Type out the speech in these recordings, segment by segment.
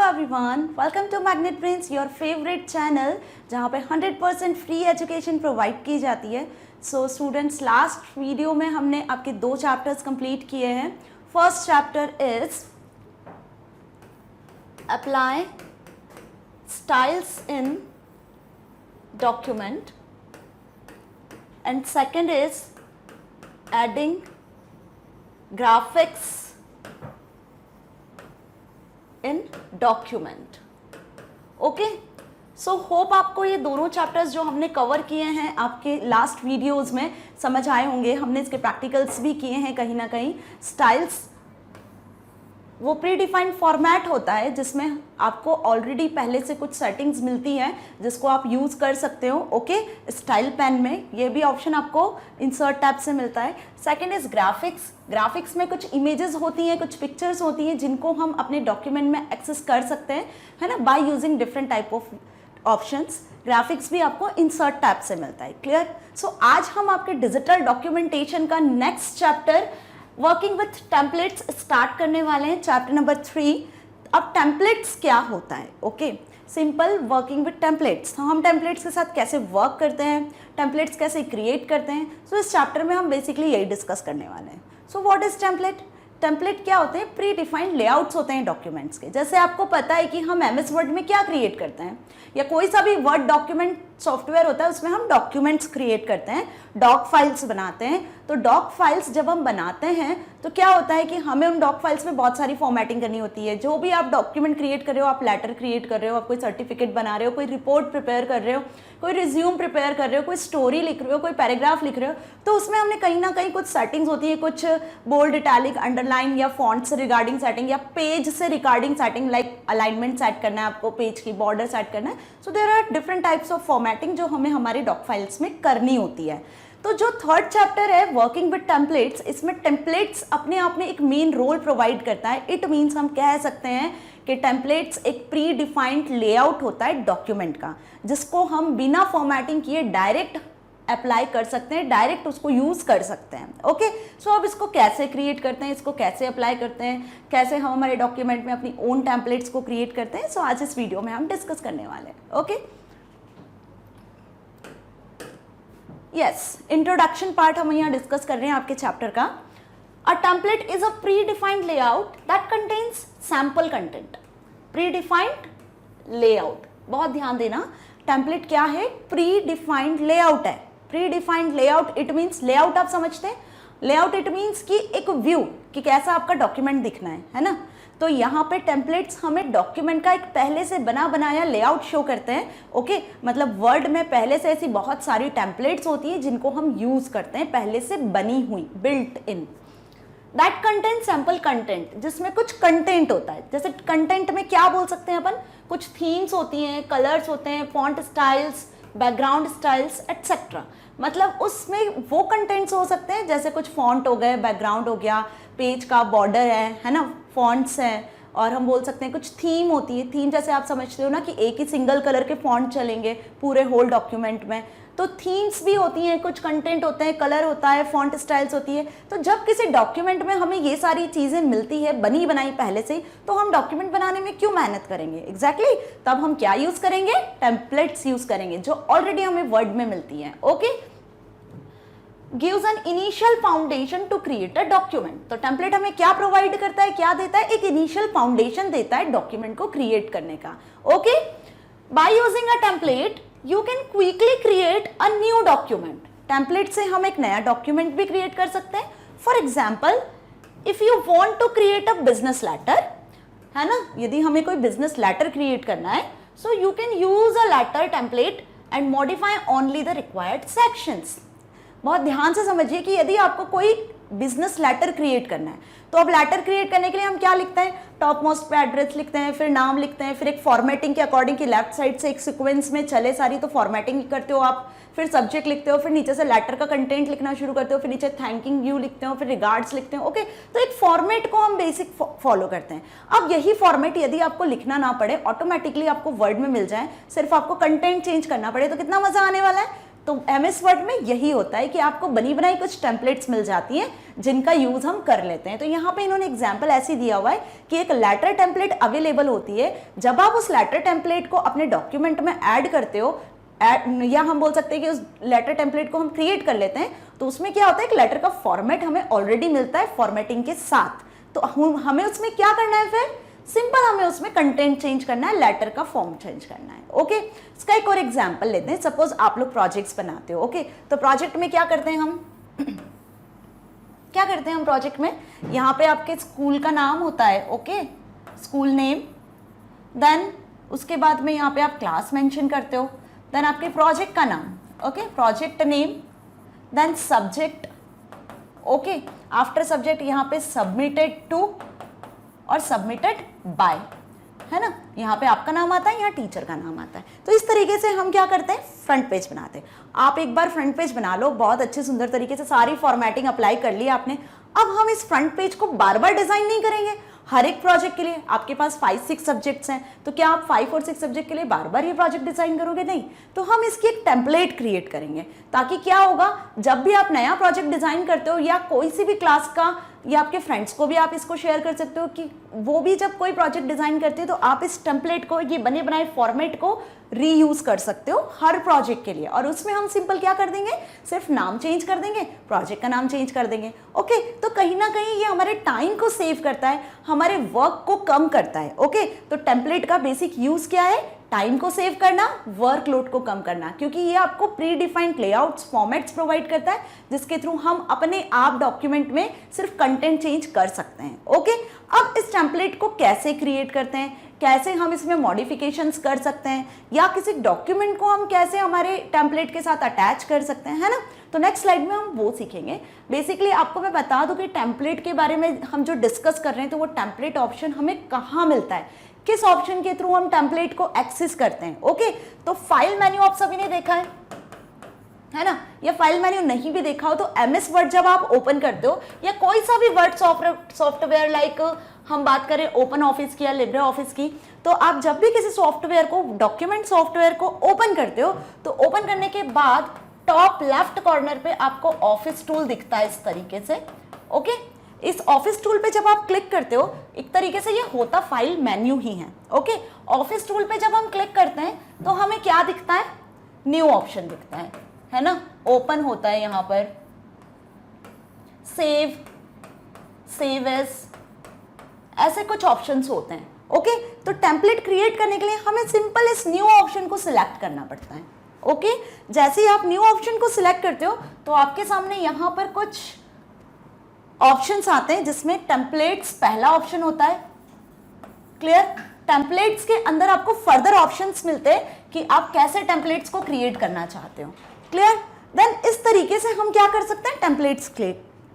Everyone, welcome to Magnet Brains, your favourite channel जहाँ पे 100% free education provide की जाती है। सो स्टूडेंट्स, लास्ट वीडियो में हमने आपके 2 चैप्टर्स कंप्लीट किए हैं। First chapter is apply styles in document and second is adding graphics in document. Okay, so hope आपको ये दोनों चैप्टर्स जो हमने कवर किए हैं आपके लास्ट वीडियोस में समझ आए होंगे। हमने इसके प्रैक्टिकल्स भी किए हैं कहीं ना कहीं। स्टाइल्स वो प्री डिफाइंड फॉर्मेट होता है जिसमें आपको ऑलरेडी पहले से कुछ सेटिंग्स मिलती हैं जिसको आप यूज़ कर सकते हो। ओके, स्टाइल पेन में ये भी ऑप्शन आपको इंसर्ट टैब से मिलता है। Second is graphics. ग्राफिक्स में कुछ इमेजेस होती हैं, कुछ पिक्चर्स होती हैं जिनको हम अपने डॉक्यूमेंट में एक्सेस कर सकते हैं, है ना, by using different type of options. Graphics भी आपको इंसर्ट टैब से मिलता है। क्लियर? सो आज हम आपके डिजिटल डॉक्यूमेंटेशन का next chapter working with templates start करने वाले हैं, चैप्टर नंबर 3। अब टेम्पलेट्स क्या होता है? Okay, simple working with templates. हम टेम्पलेट्स के साथ कैसे वर्क करते हैं, टेम्पलेट्स कैसे क्रिएट करते हैं, सो इस चैप्टर में हम बेसिकली यही डिस्कस करने वाले हैं। So what is template? Template क्या होते हैं? प्री डिफाइंड लेआउट्स होते हैं डॉक्यूमेंट्स के। जैसे आपको पता है कि हम एमएस वर्ड में क्या क्रिएट करते हैं, या कोई सा भी वर्ड डॉक्यूमेंट सॉफ्टवेयर होता है उसमें हम डॉक्यूमेंट्स क्रिएट करते हैं, डॉक फाइल्स बनाते हैं। तो डॉक फाइल्स जब हम बनाते हैं तो क्या होता है कि हमें उन डॉक फाइल्स में बहुत सारी फॉर्मेटिंग करनी होती है। जो भी आप डॉक्यूमेंट क्रिएट कर रहे हो, आप लेटर क्रिएट कर रहे हो, आप कोई सर्टिफिकेट बना रहे हो, कोई रिपोर्ट प्रिपेयर कर रहे हो, कोई रिज्यूम प्रिपेयर कर रहे हो, कोई स्टोरी लिख रहे हो, कोई पैराग्राफ लिख रहे हो, तो उसमें हमने कहीं ना कहीं कुछ सेटिंग्स होती है, कुछ बोल्ड, इटैलिक, अंडरलाइन या फॉन्ट से रिगार्डिंग सेटिंग या पेज से regarding setting, like alignment set करना है आपको, पेज की बॉर्डर सेट करना है। So there are different types of formatting जो हमें हमारे डॉक फाइल्स में करनी होती है। तो जो थर्ड चैप्टर है वर्किंग विद टेम्पलेट्स, इसमें टेम्पलेट्स अपने आप में एक मेन रोल प्रोवाइड करता है। इट मीन्स हम कह सकते हैं कि टेम्पलेट्स एक प्री डिफाइंड लेआउट होता है डॉक्यूमेंट का, जिसको हम बिना फॉर्मेटिंग किए डायरेक्ट अप्लाई कर सकते हैं, डायरेक्ट उसको यूज कर सकते हैं। ओके, सो अब इसको कैसे क्रिएट करते हैं, इसको कैसे अप्लाई करते हैं, कैसे हम हमारे डॉक्यूमेंट में अपनी ओन टेम्पलेट्स को क्रिएट करते हैं, सो आज इस वीडियो में हम डिस्कस करने वाले हैं। ओके, यस, इंट्रोडक्शन पार्ट हम यहाँ डिस्कस कर रहे हैं आपके चैप्टर का। अ template is a pre defined layout that contains sample content. Pre defined layout, बहुत ध्यान देना, टेम्पलेट क्या है? प्री डिफाइंड लेआउट है। Pre defined layout it means, layout आप समझते हैं, लेआउट इट मीन्स कि एक व्यू कि कैसा आपका डॉक्यूमेंट दिखना है ना। तो यहाँ पे टेम्पलेट्स हमें डॉक्यूमेंट का एक पहले से बना बनाया लेआउट शो करते हैं। ओके, मतलब वर्ड में पहले से ऐसी बहुत सारी टेम्पलेट्स होती है जिनको हम यूज करते हैं, पहले से बनी हुई, built in. That content sample content, जिसमें कुछ कंटेंट होता है। जैसे कंटेंट में क्या बोल सकते हैं अपन? कुछ थीम्स होती हैं, कलर्स होते हैं, font styles, background styles etcetera. मतलब उसमें वो कंटेंट्स हो सकते हैं जैसे कुछ फॉन्ट हो गए, बैकग्राउंड हो गया, पेज का बॉर्डर है ना, फॉन्ट्स हैं, और हम बोल सकते हैं कुछ थीम होती है। थीम जैसे आप समझते हो ना कि एक ही सिंगल कलर के फॉन्ट चलेंगे पूरे होल डॉक्यूमेंट में, तो थीम्स भी होती हैं, कुछ कंटेंट होते हैं, कलर होता है, फॉन्ट स्टाइल्स होती है। तो जब किसी डॉक्यूमेंट में हमें ये सारी चीज़ें मिलती है बनी बनाई पहले से, तो हम डॉक्यूमेंट बनाने में क्यों मेहनत करेंगे? एग्जैक्टली, तब हम क्या यूज़ करेंगे? टेम्पलेट्स यूज़ करेंगे जो ऑलरेडी हमें वर्ड में मिलती हैं। Okay, gives an initial foundation to create a document। तो टेम्पलेट हमें क्या प्रोवाइड करता है, क्या देता है? एक इनिशियल फाउंडेशन देता है डॉक्यूमेंट को क्रिएट करने का। Okay, bye using a template you can quickly create a new document. Template से हम एक नया डॉक्यूमेंट भी क्रिएट कर सकते हैं। For example, if you want to create a business letter, है ना, यदि हमें कोई बिजनेस लेटर क्रिएट करना है, so you can use a letter template and modify only the required sections. बहुत ध्यान से समझिए कि यदि आपको कोई बिजनेस लेटर क्रिएट करना है, तो अब लेटर क्रिएट करने के लिए हम क्या लिखते हैं? टॉप मोस्ट पे एड्रेस लिखते हैं, फिर नाम लिखते हैं, फिर एक फॉर्मेटिंग के अकॉर्डिंग की लेफ्ट साइड से एक सीक्वेंस में चले सारी, तो फॉर्मेटिंग करते हो आप, फिर सब्जेक्ट लिखते हो, फिर नीचे से लेटर का कंटेंट लिखना शुरू करते हो, फिर नीचे थैंकिंग यू लिखते हो, फिर रिगार्ड्स लिखते हो। ओके, तो एक फॉर्मेट को हम बेसिक फॉलो करते हैं। अब यही फॉर्मेट यदि आपको लिखना ना पड़े, ऑटोमेटिकली आपको वर्ड में मिल जाए, सिर्फ आपको कंटेंट चेंज करना पड़े, तो कितना मजा आने वाला है? तो MS वर्ड में यही होता है कि आपको बनी बनाई कुछ टेम्पलेट्स मिल जाती हैं जिनका यूज हम कर लेते हैं। तो यहाँ पे इन्होंने एग्जाम्पल ऐसी दिया हुआ है कि एक लेटर टेम्पलेट अवेलेबल होती है, जब आप उस लेटर टेम्पलेट को अपने डॉक्यूमेंट में ऐड करते हो, या हम बोल सकते हैं कि उस लेटर टेम्पलेट को हम क्रिएट कर लेते हैं, तो उसमें क्या होता है, एक लेटर का फॉर्मेट हमें ऑलरेडी मिलता है फॉर्मेटिंग के साथ। तो हमें उसमें क्या करना है, फिर सिंपल हमें उसमें कंटेंट चेंज करना है, लेटर का फॉर्म चेंज करना है। ओके, इसका एक और एग्जांपल लेते हैं। सपोज आप लोग प्रोजेक्ट्स बनाते हो। ओके, तो प्रोजेक्ट में क्या करते हैं हम क्या करते हैं हम प्रोजेक्ट में, यहाँ पे आपके स्कूल का नाम होता है। ओके, स्कूल नेम, देन उसके बाद में यहाँ पे आप क्लास मेंशन करते हो, देन आपके प्रोजेक्ट का नाम, okay, project name, then subject, okay, after subject यहाँ पे सबमिटेड टू और सबमिटेड बाय, है ना, यहाँ पे आपका नाम आता है, यहाँ टीचर का नाम आता है। तो इस तरीके से हम क्या करते हैं, फ्रंट पेज बनाते हैं। आप एक बार फ्रंट पेज बना लो, बहुत अच्छे सुंदर तरीके से सारी फॉर्मेटिंग अप्लाई कर ली आपने। अब हम इस फ्रंट पेज को बार बार डिजाइन नहीं करेंगे। हर एक प्रोजेक्ट के लिए आपके पास 5-6 सब्जेक्ट्स हैं, तो क्या आप 5 और 6 सब्जेक्ट के लिए बार बार ये प्रोजेक्ट डिजाइन करोगे? नहीं। तो हम इसकी एक टेम्पलेट क्रिएट करेंगे, ताकि क्या होगा, जब भी आप नया प्रोजेक्ट डिजाइन करते हो या कोई सी भी क्लास का, या आपके फ्रेंड्स को भी आप इसको शेयर कर सकते हो कि वो भी जब कोई प्रोजेक्ट डिजाइन करते हैं तो आप इस टेम्पलेट को, ये बने बनाए फॉर्मेट को रीयूज कर सकते हो हर प्रोजेक्ट के लिए। और उसमें हम सिंपल क्या कर देंगे, सिर्फ नाम चेंज कर देंगे, प्रोजेक्ट का नाम चेंज कर देंगे। ओके, तो कहीं ना कहीं ये हमारे टाइम को सेव करता है, हमारे वर्क को कम करता है। ओके, तो टेम्पलेट का बेसिक यूज क्या है, टाइम को सेव करना, वर्कलोड को कम करना, क्योंकि ये आपको pre defined layouts, formats provide करता है, जिसके थ्रू हम अपने आप डॉक्यूमेंट में सिर्फ कंटेंट चेंज कर सकते हैं। ओके, अब इस टेम्पलेट को कैसे क्रिएट करते हैं, कैसे हम इसमें मॉडिफिकेशंस कर सकते हैं, या किसी डॉक्यूमेंट को हम कैसे हमारे टेम्पलेट के साथ अटैच कर सकते हैं, है ना। तो नेक्स्ट स्लाइड में हम वो सीखेंगे। बेसिकली आपको मैं बता दूं कि टेम्पलेट के बारे में हम जो डिस्कस कर रहे हैं, तो वो टेम्पलेट ऑप्शन हमें कहाँ मिलता है, किस ऑप्शन के थ्रू हम टेम्पलेट को एक्सेस करते हैं। ओके, तो फाइल मेन्यू आप सभी ने देखा है ना, या फाइल मेन्यू नहीं भी देखा हो तो MS वर्ड जब आप ओपन करते हो, या कोई सा भी वर्ड सॉफ्टवेयर, लाइक हम बात करें ओपन ऑफिस की या लिब्रे ऑफिस की, तो आप जब भी किसी सॉफ्टवेयर को, डॉक्यूमेंट सॉफ्टवेयर को ओपन करते हो, तो ओपन करने के बाद टॉप लेफ्ट कॉर्नर पे आपको ऑफिस टूल दिखता है इस तरीके से। ओके, इस ऑफिस टूल पे जब आप क्लिक करते हो, एक तरीके से ये होता फाइल मेन्यू ही है। ओके, ऑफिस टूल पे जब हम क्लिक करते हैं तो हमें क्या दिखता है, न्यू ऑप्शन दिखता है ना, ओपन होता है यहाँ पर, सेव एज, ऐसे कुछ ऑप्शंस होते हैं। ओके, तो टेम्पलेट क्रिएट करने के लिए हमें सिंपल इस न्यू ऑप्शन को सिलेक्ट करना पड़ता है। ओके, जैसे ही आप न्यू ऑप्शन को सिलेक्ट करते हो तो आपके सामने यहाँ पर कुछ ऑप्शंस आते हैं, जिसमें टेम्पलेट्स पहला ऑप्शन होता है। क्लियर, टेम्पलेट्स के अंदर आपको फर्दर ऑप्शंस मिलते हैं कि आप कैसे टेम्पलेट्स को क्रिएट करना चाहते हो। क्लियर, देन इस तरीके से हम क्या कर सकते हैं, टेम्पलेट्स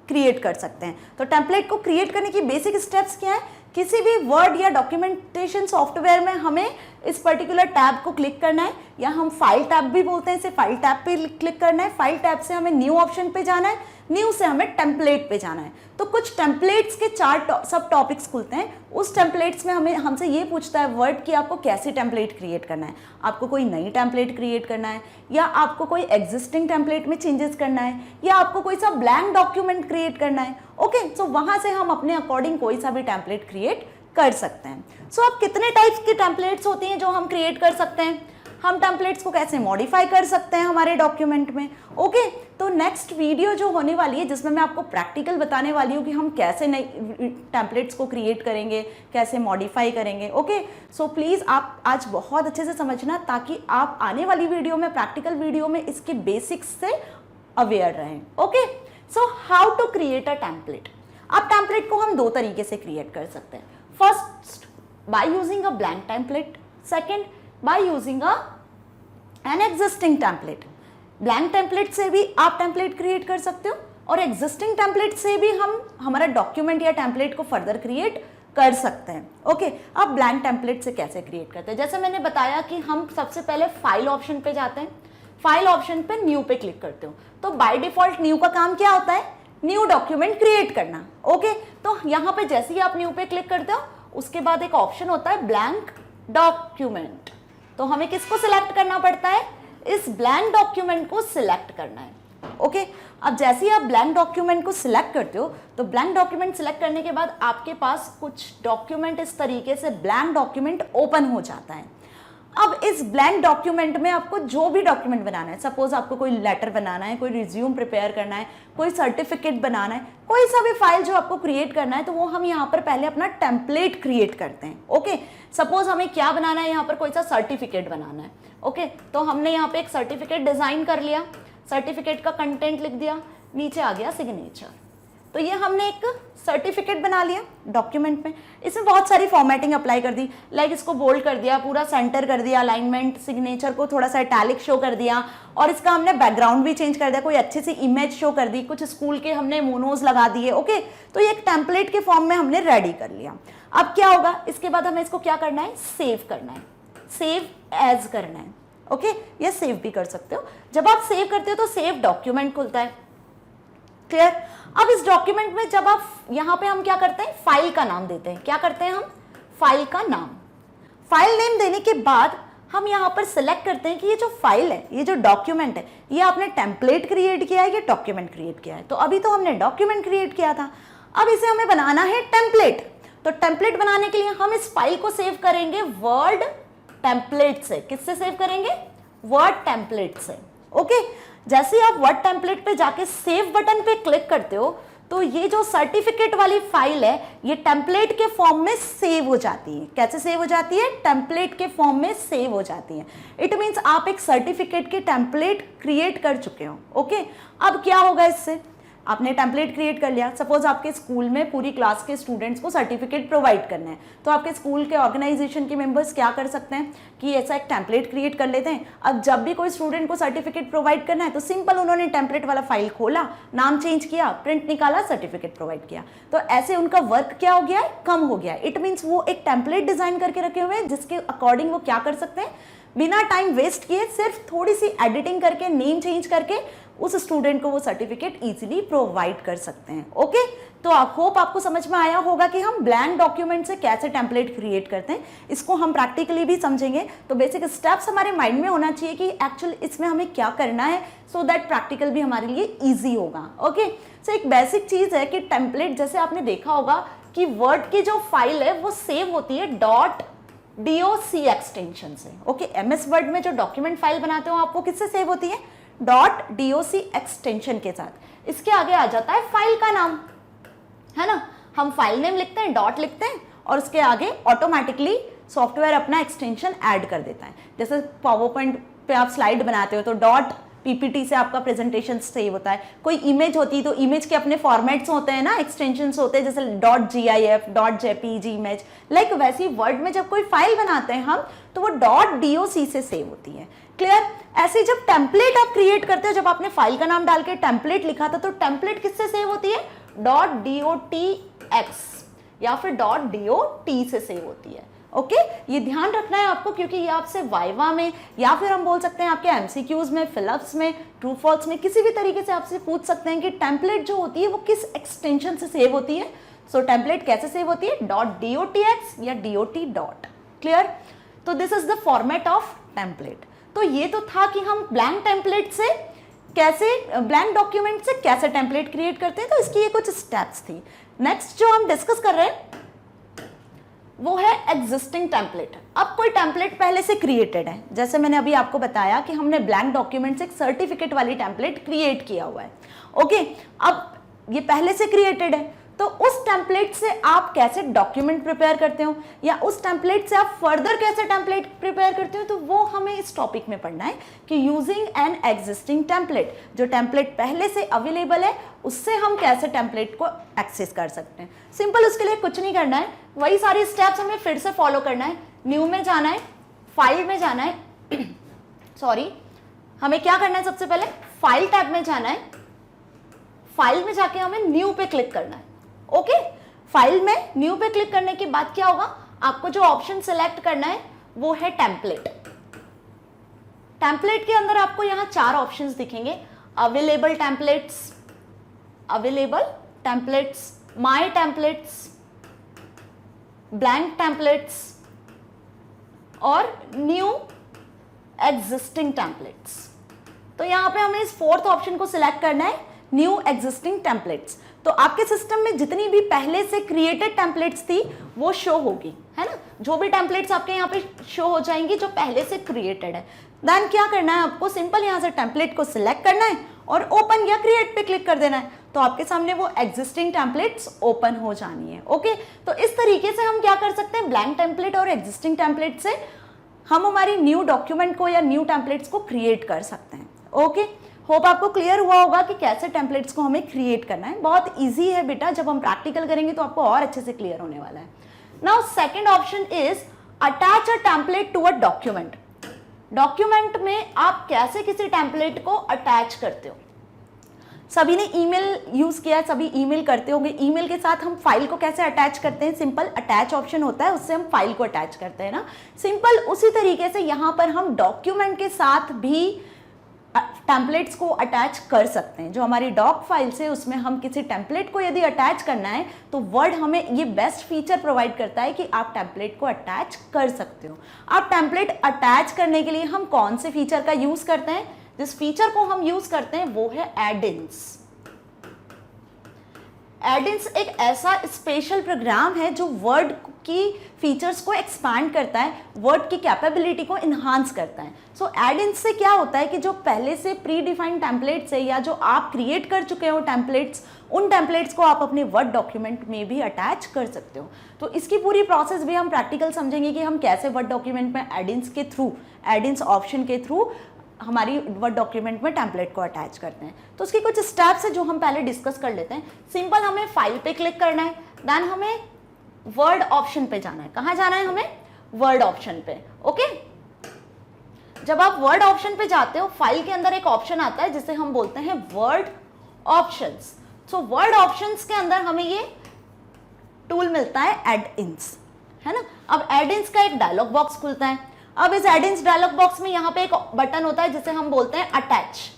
क्रिएट कर सकते हैं। तो टेम्पलेट को क्रिएट करने की बेसिक स्टेप्स क्या है, किसी भी वर्ड या डॉक्यूमेंटेशन सॉफ्टवेयर में हमें इस पर्टिकुलर टैब को क्लिक करना है, या हम फाइल टैब भी बोलते हैं, इसे फाइल टैब पे क्लिक करना है। फाइल टैब से हमें न्यू ऑप्शन पे जाना है, न्यू से हमें टेम्पलेट पे जाना है। तो कुछ टेम्पलेट्स के 4 सब टॉपिक्स खुलते हैं। उस टेम्पलेट्स में हमें हमसे ये पूछता है वर्ड कि आपको कैसी टेम्पलेट क्रिएट करना है, आपको कोई नई टेम्पलेट क्रिएट करना है, या आपको कोई एग्जिस्टिंग टेम्पलेट में चेंजेस करना है, या आपको कोई सा ब्लैंक डॉक्यूमेंट क्रिएट करना है। ओके, सो वहां से हम अपने अकॉर्डिंग कोई सा भी टेम्पलेट क्रिएट कर सकते हैं। सो अब कितने टाइप्स की टेम्पलेट्स होती हैं जो हम क्रिएट कर सकते हैं, हम टेम्पलेट्स को कैसे मॉडिफाई कर सकते हैं हमारे डॉक्यूमेंट में। ओके, तो नेक्स्ट वीडियो जो होने वाली है, जिसमें मैं आपको प्रैक्टिकल बताने वाली हूँ कि हम कैसे नई टेम्पलेट्स को क्रिएट करेंगे, कैसे मॉडिफाई करेंगे। ओके, सो प्लीज़ आप आज बहुत अच्छे से समझना, ताकि आप आने वाली वीडियो में, प्रैक्टिकल वीडियो में इसके बेसिक्स से अवेयर रहें। Okay, so how to create a template. अब टेम्पलेट को हम 2 तरीके से क्रिएट कर सकते हैं। First, by using a blank template, second by using an existing template. Blank template से भी आप टेम्पलेट क्रिएट कर सकते हो, और एग्जिस्टिंग टेम्पलेट से भी हम हमारा डॉक्यूमेंट या टेम्पलेट को फर्दर क्रिएट कर सकते हैं। ओके, अब ब्लैंक टेम्पलेट से कैसे क्रिएट करते हैं, जैसे मैंने बताया कि हम सबसे पहले फाइल ऑप्शन पे जाते हैं, फाइल ऑप्शन पे न्यू पे क्लिक करते हो, तो बाय डिफॉल्ट न्यू का काम क्या होता है, न्यू डॉक्यूमेंट क्रिएट करना। ओके, तो यहाँ पे जैसे ही आप न्यू पे क्लिक करते हो, उसके बाद एक ऑप्शन होता है ब्लैंक डॉक्यूमेंट। तो हमें किसको सिलेक्ट करना पड़ता है, इस ब्लैंक डॉक्यूमेंट को सिलेक्ट करना है। ओके अब जैसे ही आप ब्लैंक डॉक्यूमेंट को सिलेक्ट करते हो तो ब्लैंक डॉक्यूमेंट सिलेक्ट करने के बाद आपके पास कुछ डॉक्यूमेंट इस तरीके से ब्लैंक डॉक्यूमेंट ओपन हो जाता है। अब इस ब्लैंक डॉक्यूमेंट में आपको जो भी डॉक्यूमेंट बनाना है, सपोज आपको कोई लेटर बनाना है, कोई रिज्यूम प्रिपेयर करना है, कोई सर्टिफिकेट बनाना है, कोई सा भी फाइल जो आपको क्रिएट करना है, तो वो हम यहाँ पर पहले अपना टेम्पलेट क्रिएट करते हैं। ओके सपोज हमें क्या बनाना है, यहाँ पर कोई सा सर्टिफिकेट बनाना है। ओके तो हमने यहाँ पे एक सर्टिफिकेट डिजाइन कर लिया, सर्टिफिकेट का कंटेंट लिख दिया, नीचे आ गया सिग्नेचर। तो ये हमने एक सर्टिफिकेट बना लिया डॉक्यूमेंट में। इसमें बहुत सारी फॉर्मेटिंग अप्लाई कर दी, लाइक इसको बोल्ड कर दिया, पूरा सेंटर कर दिया, अलाइनमेंट, सिग्नेचर को थोड़ा सा इटैलिक शो कर दिया, और इसका हमने बैकग्राउंड भी चेंज कर दिया, कोई अच्छी सी इमेज शो कर दी, कुछ स्कूल के हमने मोनोज लगा दिए। ओके तो ये एक टेम्पलेट के फॉर्म में हमने रेडी कर लिया। अब क्या होगा, इसके बाद हमें इसको क्या करना है, सेव करना है, सेव एज करना है। ओके ये सेव भी कर सकते हो। जब आप सेव करते हो तो सेव डॉक्यूमेंट खुलता है। क्लियर। अब इस डॉक्यूमेंट में जब आप यहाँ पे हम क्या करते हैं, फाइल का नाम देते हैं। क्या करते हैं हम, फाइल का नाम। फाइल नेम देने के बाद हम यहाँ पर सिलेक्ट करते हैं कि ये जो फाइल है, ये जो डॉक्यूमेंट है, ये आपने टेम्पलेट क्रिएट किया है या डॉक्यूमेंट क्रिएट किया है। तो अभी तो हमने डॉक्यूमेंट क्रिएट किया था, अब इसे हमें बनाना है टेम्पलेट। तो टेम्पलेट बनाने के लिए हम इस फाइल को सेव करेंगे वर्ड टेम्पलेट से। किससे सेव करेंगे, वर्ड टेम्पलेट से। ओके जैसे ही आप वर्ड टेम्पलेट पे जाके सेव बटन पे क्लिक करते हो तो ये जो सर्टिफिकेट वाली फाइल है ये टेम्पलेट के फॉर्म में सेव हो जाती है। कैसे सेव हो जाती है, टेम्पलेट के फॉर्म में सेव हो जाती है। इट मीन्स आप एक सर्टिफिकेट के टेम्पलेट क्रिएट कर चुके हो। ओके अब क्या होगा, इससे आपने टेम्पलेट क्रिएट कर लिया। सपोज आपके स्कूल में पूरी क्लास के स्टूडेंट्स को सर्टिफिकेट प्रोवाइड करना है, तो आपके स्कूल के ऑर्गेनाइजेशन के मेंबर्स क्या कर सकते हैं कि ऐसा एक टेम्पलेट क्रिएट कर लेते हैं। अब जब भी कोई स्टूडेंट को सर्टिफिकेट प्रोवाइड करना है तो सिंपल उन्होंने टेम्पलेट वाला फाइल खोला, नाम चेंज किया, प्रिंट निकाला, सर्टिफिकेट प्रोवाइड किया। तो ऐसे उनका वर्क क्या हो गया है, कम हो गया है। इट मीन्स वो एक टेम्पलेट डिजाइन करके रखे हुए हैं जिसके अकॉर्डिंग वो क्या कर सकते हैं, बिना टाइम वेस्ट किए सिर्फ थोड़ी सी एडिटिंग करके, नेम चेंज करके उस स्टूडेंट को वो सर्टिफिकेट इजीली प्रोवाइड कर सकते हैं। ओके तो आई होप आपको समझ में आया होगा कि हम ब्लैंक डॉक्यूमेंट से कैसे टेम्पलेट क्रिएट करते हैं। इसको हम प्रैक्टिकली भी समझेंगे, तो बेसिक स्टेप्स हमारे माइंड में होना चाहिए कि एक्चुअल इसमें हमें क्या करना है, सो दैट प्रैक्टिकल भी हमारे लिए ईजी होगा। ओके सो एक बेसिक चीज है कि टेम्पलेट, जैसे आपने देखा होगा कि वर्ड की जो फाइल है वो सेव होती है .doc एक्सटेंशन से। ओके MS वर्ड में जो डॉक्यूमेंट फाइल बनाते हो आप, वो किससे सेव होती है, .doc एक्सटेंशन के साथ। इसके आगे आ जाता है फाइल का नाम, है ना। हम फाइल नेम लिखते हैं, डॉट लिखते हैं, और उसके आगे ऑटोमेटिकली सॉफ्टवेयर अपना एक्सटेंशन ऐड कर देता है। जैसे पावर पॉइंट पे आप स्लाइड बनाते हो तो .ppt से आपका प्रेजेंटेशन सेव होता है। कोई इमेज होती है तो इमेज के अपने फॉर्मेट्स होते हैं ना, एक्सटेंशंस होते हैं, जैसे .gif, .jpg इमेज। लाइक वैसे ही वर्ड में जब कोई फाइल बनाते हैं हम, तो वो .doc से सेव होती है। क्लियर। ऐसे जब टेम्पलेट आप क्रिएट करते हो, जब आपने फाइल का नाम डाल के टेम्पलेट लिखा था, तो टेम्पलेट किससे सेव होती है, .docx या फिर .dot से सेव होती है। ओके ये ध्यान रखना है आपको, क्योंकि ये आपसे वाइवा में या फिर हम बोल सकते हैं आपके MCQs में, फिलअप्स में, ट्रू फॉल्स में किसी भी तरीके से आपसे पूछ सकते हैं कि टेम्पलेट जो होती है वो किस एक्सटेंशन से सेव होती है। सो टेम्पलेट कैसे सेव होती है, .docx या .dot। क्लियर। तो this is the format of template. तो ये तो था कि हम ब्लैंक टेम्पलेट से कैसे, ब्लैंक डॉक्यूमेंट से कैसे टेम्पलेट क्रिएट करते हैं, तो इसकी ये कुछ स्टेप्स थी। नेक्स्ट जो हम डिस्कस कर रहे हैं वो है एग्जिस्टिंग टेम्पलेट। अब कोई टेम्पलेट पहले से क्रिएटेड है, जैसे मैंने अभी आपको बताया कि हमने ब्लैंक डॉक्यूमेंट से एक सर्टिफिकेट वाली टेम्पलेट क्रिएट किया हुआ है। ओके अब ये पहले से क्रिएटेड है, तो उस टेम्पलेट से आप कैसे डॉक्यूमेंट प्रिपेयर करते हो या उस टेम्पलेट से आप फर्दर कैसे टेम्पलेट प्रिपेयर करते हो, तो वो हमें इस टॉपिक में पढ़ना है कि यूजिंग एन एग्जिस्टिंग टेम्पलेट, जो टेम्पलेट पहले से अवेलेबल है उससे हम कैसे टेम्पलेट को एक्सेस कर सकते हैं। सिंपल उसके लिए कुछ नहीं करना है, वही सारी स्टेप्स हमें फिर से फॉलो करना है। न्यू में जाना है, फाइल में जाना है सॉरी हमें क्या करना है, सबसे पहले फाइल टैब में जाना है, फाइल में जाके हमें न्यू पे क्लिक करना है। ओके फाइल में न्यू पे क्लिक करने के बाद क्या होगा, आपको जो ऑप्शन सिलेक्ट करना है वो है टेम्पलेट। टेम्पलेट के अंदर आपको यहाँ 4 ऑप्शंस दिखेंगे, available templates, my templates, blank templates और न्यू एग्जिस्टिंग टेम्पलेट्स। तो यहाँ पे हमें इस फोर्थ ऑप्शन को सिलेक्ट करना है, न्यू एग्जिस्टिंग टेम्पलेट्स। तो आपके सिस्टम में जितनी भी पहले से क्रिएटेड टेम्पलेट्स थी वो शो होगी, है ना, जो भी टेम्पलेट्स आपके यहाँ पे शो हो जाएंगी जो पहले से क्रिएटेड है। देन क्या करना है आपको, सिंपल यहाँ से टेम्पलेट को सिलेक्ट करना है और ओपन या क्रिएट पे क्लिक कर देना है, तो आपके सामने वो एग्जिस्टिंग टेम्पलेट्स ओपन हो जानी है। ओके, तो इस तरीके से हम क्या कर सकते हैं, ब्लैंक टेम्पलेट और एग्जिस्टिंग टेम्पलेट से हम हमारी न्यू डॉक्यूमेंट को या न्यू टेम्पलेट्स को क्रिएट कर सकते हैं। ओके, होप आपको क्लियर हुआ होगा कि कैसे टेम्पलेट्स को हमें क्रिएट करना है। बहुत इजी है बेटा, जब हम प्रैक्टिकल करेंगे तो आपको और अच्छे से क्लियर होने वाला है। Now second option is attach a template to a document. Document में आप कैसे किसी टेम्पलेट को अटैच करते हो। सभी ने ईमेल यूज किया, सभी ईमेल करते होंगे। ईमेल के साथ हम फाइल को कैसे अटैच करते हैं, सिंपल अटैच ऑप्शन होता है, उससे हम फाइल को अटैच करते हैं ना। सिंपल उसी तरीके से यहाँ पर हम डॉक्यूमेंट के साथ भी टेम्पलेट्स को अटैच कर सकते हैं। जो हमारी डॉक फाइल्स है उसमें हम किसी टेम्पलेट को यदि अटैच करना है तो वर्ड हमें ये बेस्ट फीचर प्रोवाइड करता है कि आप टेम्पलेट को अटैच कर सकते हो। आप टेम्पलेट अटैच करने के लिए हम कौन से फीचर का यूज करते हैं, जिस फीचर को हम यूज करते हैं वो है एड-इन्स। एड-इन्स एक ऐसा स्पेशल प्रोग्राम है जो वर्ड की फीचर्स को एक्सपैंड करता है, वर्ड की कैपेबिलिटी को इन्हांस करता है। सो एड-इन्स से क्या होता है कि जो पहले से प्री डिफाइंड टेम्पलेट्स है या जो आप क्रिएट कर चुके हो टेम्पलेट्स, उन टेम्पलेट्स को आप अपने वर्ड डॉक्यूमेंट में भी अटैच कर सकते हो। तो इसकी पूरी प्रोसेस भी हम प्रैक्टिकल समझेंगे कि हम कैसे वर्ड डॉक्यूमेंट में एड-इन्स के थ्रू, एड-इन्स ऑप्शन के थ्रू हमारी वर्ड डॉक्यूमेंट में टेम्पलेट को अटैच करते हैं। तो उसकी कुछ स्टेप्स है जो हम पहले डिस्कस कर लेते हैं। सिंपल हमें फाइल पे क्लिक करना है, देन हमें वर्ड ऑप्शन पे जाना है। कहाँ जाना है हमें, वर्ड ऑप्शन पे। ओके, जब आप वर्ड ऑप्शन पे जाते हो, फाइल के अंदर एक ऑप्शन आता है जिसे हम बोलते हैं word options. So word options के अंदर हमें ये टूल मिलता है एड-इन्स, है ना। अब एड-इन्स का एक डायलॉग बॉक्स खुलता है। अब इस एड-इन्स डायलॉग बॉक्स में यहाँ पे एक बटन होता है जिसे हम बोलते हैं अटैच।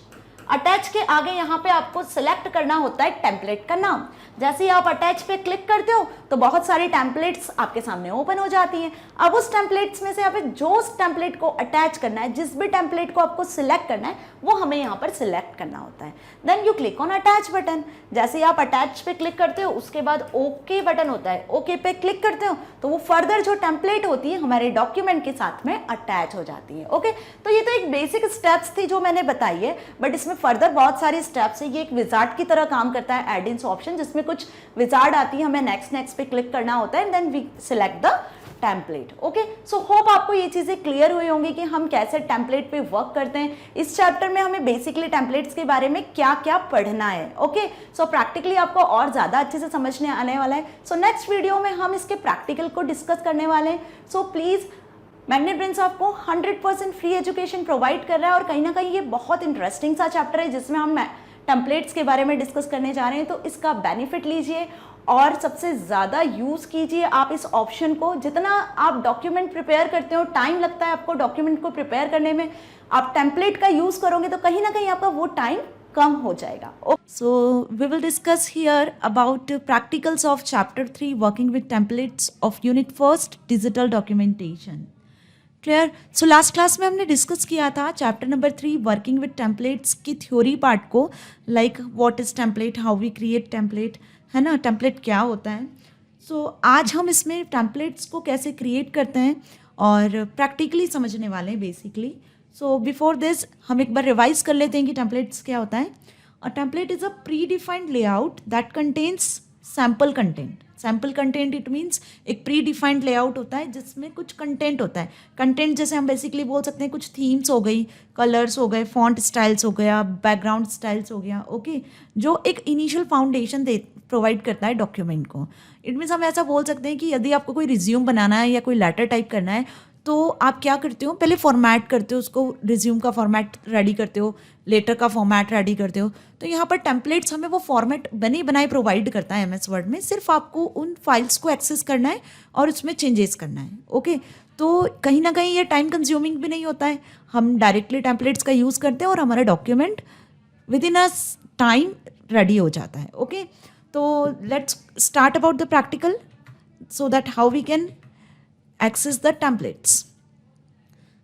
अटैच के आगे यहाँ पे आपको सिलेक्ट करना होता है टेम्पलेट का नाम। जैसे ही आप अटैच पे क्लिक करते हो तो बहुत सारी टेम्पलेट्स आपके सामने ओपन हो जाती हैं। अब उस टेम्पलेट्स में से यहाँ पे जो उस टेम्पलेट को अटैच करना है, जिस भी टेम्पलेट को आपको सिलेक्ट करना है वो हमें यहाँ पर सिलेक्ट करना होता है। Then you click on attach button. जैसे ही आप अटैच पे क्लिक करते हो उसके बाद ओके बटन होता है, ओके पे क्लिक करते हो तो वो फर्दर जो टेम्पलेट होती है हमारे डॉक्यूमेंट के साथ में अटैच हो जाती है। ओके, तो ये तो एक बेसिक स्टेप्स थी जो मैंने बताई है, बट इसमें फर्दर बहुत सारी स्टेप्स है। ये एक विजार्ड की तरह काम करता है एड-इन्स ऑप्शन, जिसमें कुछ विजार्ड आती है, हमें नेक्स्ट पे क्लिक करना होता है, then we select the template. Okay, so hope आपको ये चीजें क्लियर हुई होंगी कि हम कैसे टेम्पलेट पे वर्क करते हैं। इस चैप्टर में हमें बेसिकली टेम्पलेट्स के बारे में क्या क्या पढ़ना है। ओके, सो प्रैक्टिकली आपको और ज्यादा अच्छे से समझने आने वाला है। सो नेक्स्ट वीडियो में हम इसके प्रैक्टिकल को डिस्कस करने वाले हैं। सो प्लीज, मैग्नेट ब्रेन्स आपको 100% फ्री एजुकेशन प्रोवाइड कर रहा है और कहीं ना कहीं ये बहुत इंटरेस्टिंग सा चैप्टर है जिसमें हम टेम्पलेट्स के बारे में डिस्कस करने जा रहे हैं। तो इसका बेनिफिट लीजिए और सबसे ज़्यादा यूज़ कीजिए आप इस ऑप्शन को। जितना आप डॉक्यूमेंट प्रिपेयर करते हो, टाइम लगता है आपको डॉक्यूमेंट को प्रिपेयर करने में, आप टेम्पलेट का यूज़ करोगे तो कहीं ना कहीं आपका वो टाइम कम हो जाएगा। So we will discuss here about practicals of chapter 3 working with templates of unit 1 digital documentation. Clear? So last class में हमने डिस्कस किया था chapter number 3 working with templates की थ्योरी पार्ट को, like what is template, how we create template, है ना, template क्या होता है। सो आज हम इसमें टेम्पलेट्स को कैसे क्रिएट करते हैं और प्रैक्टिकली समझने वाले हैं बेसिकली। सो बिफोर दिस हम एक बार रिवाइज कर लेते हैं कि टेम्पलेट्स क्या होता है। अ template is a pre defined layout that contains sample content. Sample content it means एक प्री डिफाइंड लेआउट होता है जिसमें कुछ कंटेंट होता है। कंटेंट जैसे हम बेसिकली बोल सकते हैं कुछ थीम्स हो गई, कलर्स हो गए, फॉन्ट स्टाइल्स हो गया, बैकग्राउंड स्टाइल्स हो गया। ओके, जो एक इनिशियल फाउंडेशन प्रोवाइड करता है डॉक्यूमेंट को। इट मीन्स हम ऐसा बोल सकते हैं कि यदि आपको कोई रिज्यूम बनाना है या कोई लेटर टाइप करना है तो आप क्या करते हो, पहले फॉर्मेट करते हो उसको, रिज्यूम का फॉर्मेट रेडी करते हो, लेटर का फॉर्मेट रेडी करते हो। तो यहाँ पर टेम्पलेट्स हमें वो फॉर्मेट बने बनाए प्रोवाइड करता है MS वर्ड में। सिर्फ आपको उन फाइल्स को एक्सेस करना है और उसमें चेंजेस करना है। ओके, तो कहीं ना कहीं ये टाइम कंज्यूमिंग भी नहीं होता है। हम डायरेक्टली टेम्पलेट्स का यूज़ करते हैं और हमारा document within a time ready हो जाता है। ओके, तो let's start about the practical so that how we can access the templates.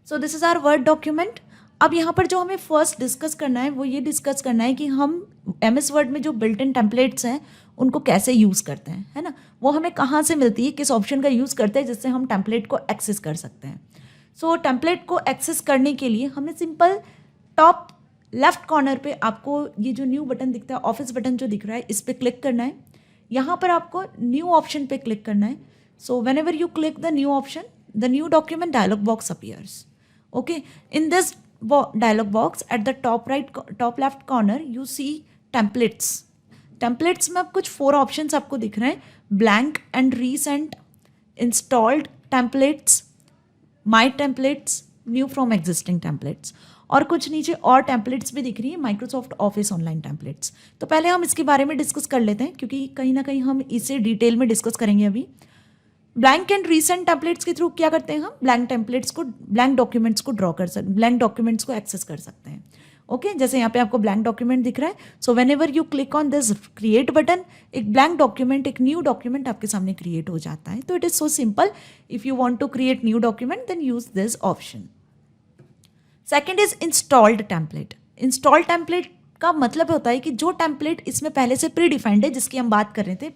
So this is our word document. अब यहाँ पर जो हमें फर्स्ट डिस्कस करना है वो ये डिस्कस करना है कि हम MS वर्ड में जो बिल्ट इन टेम्पलेट्स हैं उनको कैसे यूज़ करते हैं, है ना. वो हमें कहाँ से मिलती है, किस ऑप्शन का यूज़ करते हैं जिससे हम टेम्पलेट को एक्सेस कर सकते हैं. सो टेम्पलेट को एक्सेस करने के लिए हमें सिंपल टॉप लेफ्ट कॉर्नर पे आपको ये जो न्यू बटन दिखता है, ऑफिस बटन जो दिख रहा है, इस पर क्लिक करना है. यहाँ पर आपको न्यू ऑप्शन पे क्लिक करना है. So whenever you click the new option, the new document dialog box appears. Okay, in this dialog box at the top left corner you see templates. Templates में अब कुछ 4 options आपको दिख रहे हैं. Blank and recent, installed templates, my templates, new from existing templates, और कुछ नीचे और टेम्पलेट्स भी दिख रही है, माइक्रोसॉफ्ट ऑफिस ऑनलाइन टेम्पलेट्स. तो पहले हम इसके बारे में डिस्कस कर लेते हैं क्योंकि कहीं ना कहीं हम इसे डिटेल में डिस्कस करेंगे अभी. ब्लैंक एंड रीसेंट टेम्पलेट्स के थ्रू क्या करते हैं हम, ब्लैंक डॉक्यूमेंट्स को ड्रॉ कर सकते, ब्लैंक डॉक्यूमेंट्स को एक्सेस कर सकते हैं. ओके, जैसे यहाँ पे आपको ब्लैंक डॉक्यूमेंट दिख रहा है. So whenever you click on this create button, एक ब्लैंक डॉक्यूमेंट, एक न्यू डॉक्यूमेंट आपके सामने क्रिएट हो जाता है. तो it is so simple. If you want to create new document then use this option. Second is installed template. Installed template का मतलब होता है कि जो टेम्पलेट इसमें पहले से प्री डिफाइंड है, जिसकी हम बात कर रहे थे,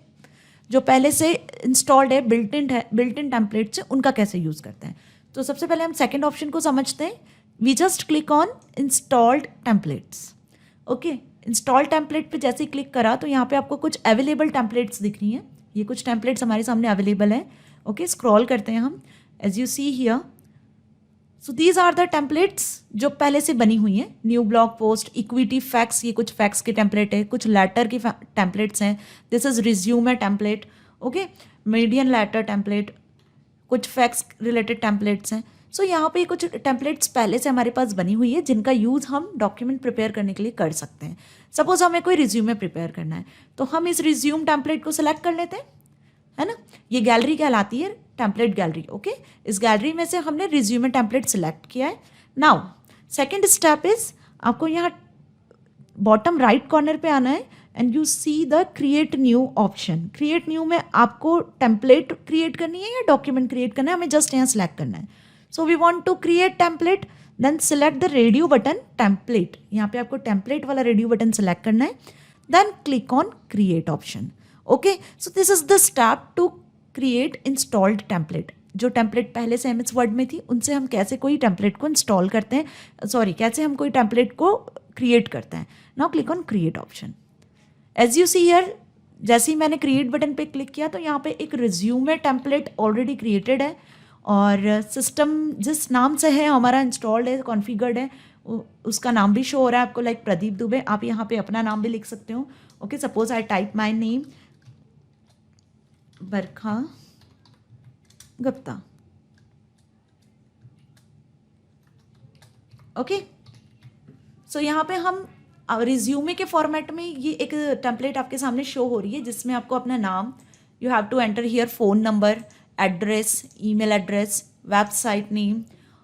जो पहले से इंस्टॉल्ड है, बिल्ट इन टेम्पलेट से, उनका कैसे यूज़ करते हैं. तो सबसे पहले हम सेकंड ऑप्शन को समझते हैं. We just click on installed templates. Okay, installed template पे जैसे ही क्लिक करा तो यहाँ पे आपको कुछ अवेलेबल टेम्पलेट्स दिख रही हैं. ये कुछ टेम्पलेट्स हमारे सामने अवेलेबल हैं. ओके, स्क्रॉल करते हैं हम. As you see here, so these are the templates जो पहले से बनी हुई हैं. New blog post, equity fax, ये कुछ फैक्स के टेम्पलेट है, कुछ लेटर की टेम्पलेट्स हैं. This is resume template. Okay, median letter template, कुछ फैक्स रिलेटेड टेम्पलेट्स हैं. सो यहाँ पे कुछ टेम्पलेट्स पहले से हमारे पास बनी हुई है जिनका यूज़ हम डॉक्यूमेंट प्रिपेयर करने के लिए कर सकते हैं. सपोज हमें कोई रिज्यूमे प्रिपेयर करना है तो हम इस रिज्यूम टेम्पलेट को सिलेक्ट कर लेते हैं, है ना. ये गैलरी कहलाती है, टेम्पलेट गैलरी. ओके, इस गैलरी में से हमने रिज्यूमे टेम्पलेट सिलेक्ट किया है. नाउ सेकेंड स्टेप इज, आपको यहाँ बॉटम राइट कॉर्नर पे आना है and you see the create new option. Create new में आपको टेम्पलेट क्रिएट करनी है या डॉक्यूमेंट क्रिएट करना है, हमें जस्ट यहाँ सिलेक्ट करना है. So we want to create template, then select the radio button template. यहाँ पे आपको टेम्पलेट वाला रेडियो बटन सिलेक्ट करना है, then click on create option. Okay, so this is the step to create installed template. जो template पहले से MS word में थी उनसे हम कैसे कोई टेम्पलेट को इंस्टॉल करते हैं, कैसे हम कोई टेम्पलेट को क्रिएट करते हैं. Now click on create option. As you see here, जैसे ही मैंने क्रिएट बटन पे क्लिक किया तो यहाँ पे एक रिज्यूमे टेम्पलेट ऑलरेडी क्रिएटेड है और सिस्टम जिस नाम से है हमारा इंस्टॉल्ड है, कॉन्फ़िगर्ड है, उसका नाम भी शो हो रहा है आपको, लाइक प्रदीप दुबे. आप यहाँ पे अपना नाम भी लिख सकते हो. Okay, suppose I type my name Barkha Gupta. Okay, so यहाँ पे हम रिज्यूमे के फॉर्मेट में ये एक टेम्पलेट आपके सामने शो हो रही है जिसमें आपको अपना नाम, you have to enter here phone number, address, email address, website name,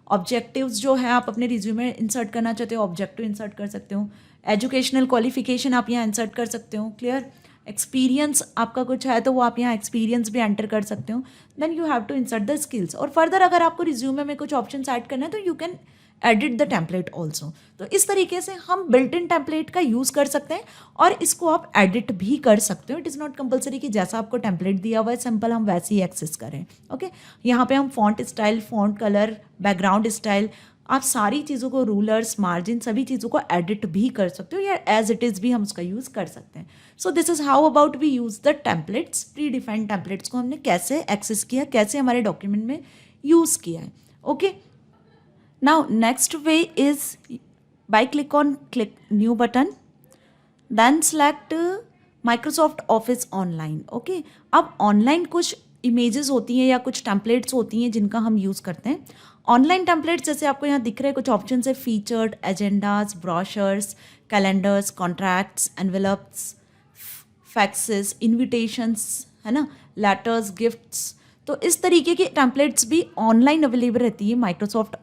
objectives जो है आप अपने रिज्यूमे इंसर्ट करना चाहते हो, ऑब्जेक्टिव इंसर्ट कर सकते हो, एजुकेशनल क्वालिफिकेशन आप यहाँ इंसर्ट कर सकते हो. क्लियर, एक्सपीरियंस आपका कुछ है तो वो आप यहाँ एक्सपीरियंस भी एंटर कर सकते हो. Then you have to insert the skills. और फर्दर अगर आपको रिज्यूमे में कुछ ऑप्शन ऐड करना है तो you can edit the template also. तो इस तरीके से हम बिल्ट इन टेम्पलेट का यूज़ कर सकते हैं और इसको आप एडिट भी कर सकते हो. इट इज़ नॉट कंपलसरी कि जैसा आपको टेम्पलेट दिया हुआ है सिंपल हम वैसे ही एक्सेस करें. ओके, यहाँ पे हम font style, font colour, background style, आप सारी चीज़ों को, रूलर्स, मार्जिन, सभी चीज़ों को एडिट भी कर सकते हो या एज इट इज़ भी हम उसका यूज़ कर सकते हैं. So this is how about we use the templates. Predefined templates को हमने कैसे एक्सेस किया, कैसे हमारे डॉक्यूमेंट में यूज़ किया है. Okay, now next way is by click new button, then select Microsoft Office Online. Okay, अब ऑनलाइन कुछ इमेजेस होती हैं या कुछ टेम्पलेट्स होती हैं जिनका हम यूज़ करते हैं. ऑनलाइन टेम्पलेट्स जैसे आपको यहाँ दिख रहे हैं कुछ ऑप्शन है, featured, agendas, brochures, calendars, contracts, envelopes, faxes, invitations, है ना, लेटर्स, गिफ्ट्स. तो इस तरीके की टेम्पलेट्स भी ऑनलाइन अवेलेबल रहती है माइक्रोसॉफ्ट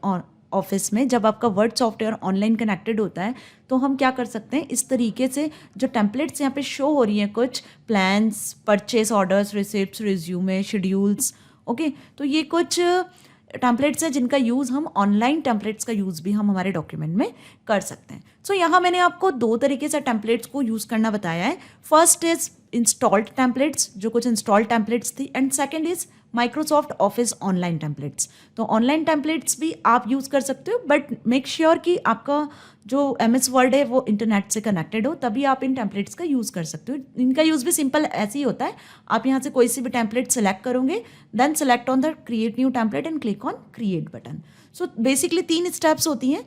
ऑफिस में. जब आपका वर्ड सॉफ्टवेयर ऑनलाइन कनेक्टेड होता है तो हम क्या कर सकते हैं, इस तरीके से जो टेम्पलेट्स यहाँ पे शो हो रही हैं, कुछ plans, purchase orders, receipts, resume, schedules. Okay, तो ये कुछ टेम्पलेट्स हैं जिनका यूज़ हम ऑनलाइन टेम्पलेट्स का यूज़ भी हम हमारे डॉक्यूमेंट में कर सकते हैं. सो यहाँ मैंने आपको 2 तरीके से टेम्पलेट्स को यूज़ करना बताया है. फर्स्ट इज इंस्टॉल्ड टेम्पलेट्स, जो कुछ इंस्टॉल्ड टेम्पलेट्स थी, and second is Microsoft office online templates. तो ऑनलाइन टेम्पलेट्स भी आप यूज़ कर सकते हो, बट मेक श्योर कि आपका जो MS वर्ड है वो इंटरनेट से कनेक्टेड हो, तभी आप इन टेम्पलेट्स का यूज़ कर सकते हो. इनका यूज़ भी सिंपल ऐसे ही होता है. आप यहाँ से कोई सी भी टेम्पलेट सेलेक्ट करोगे, then select on the create new template and click on create button. So basically 3 steps होती हैं.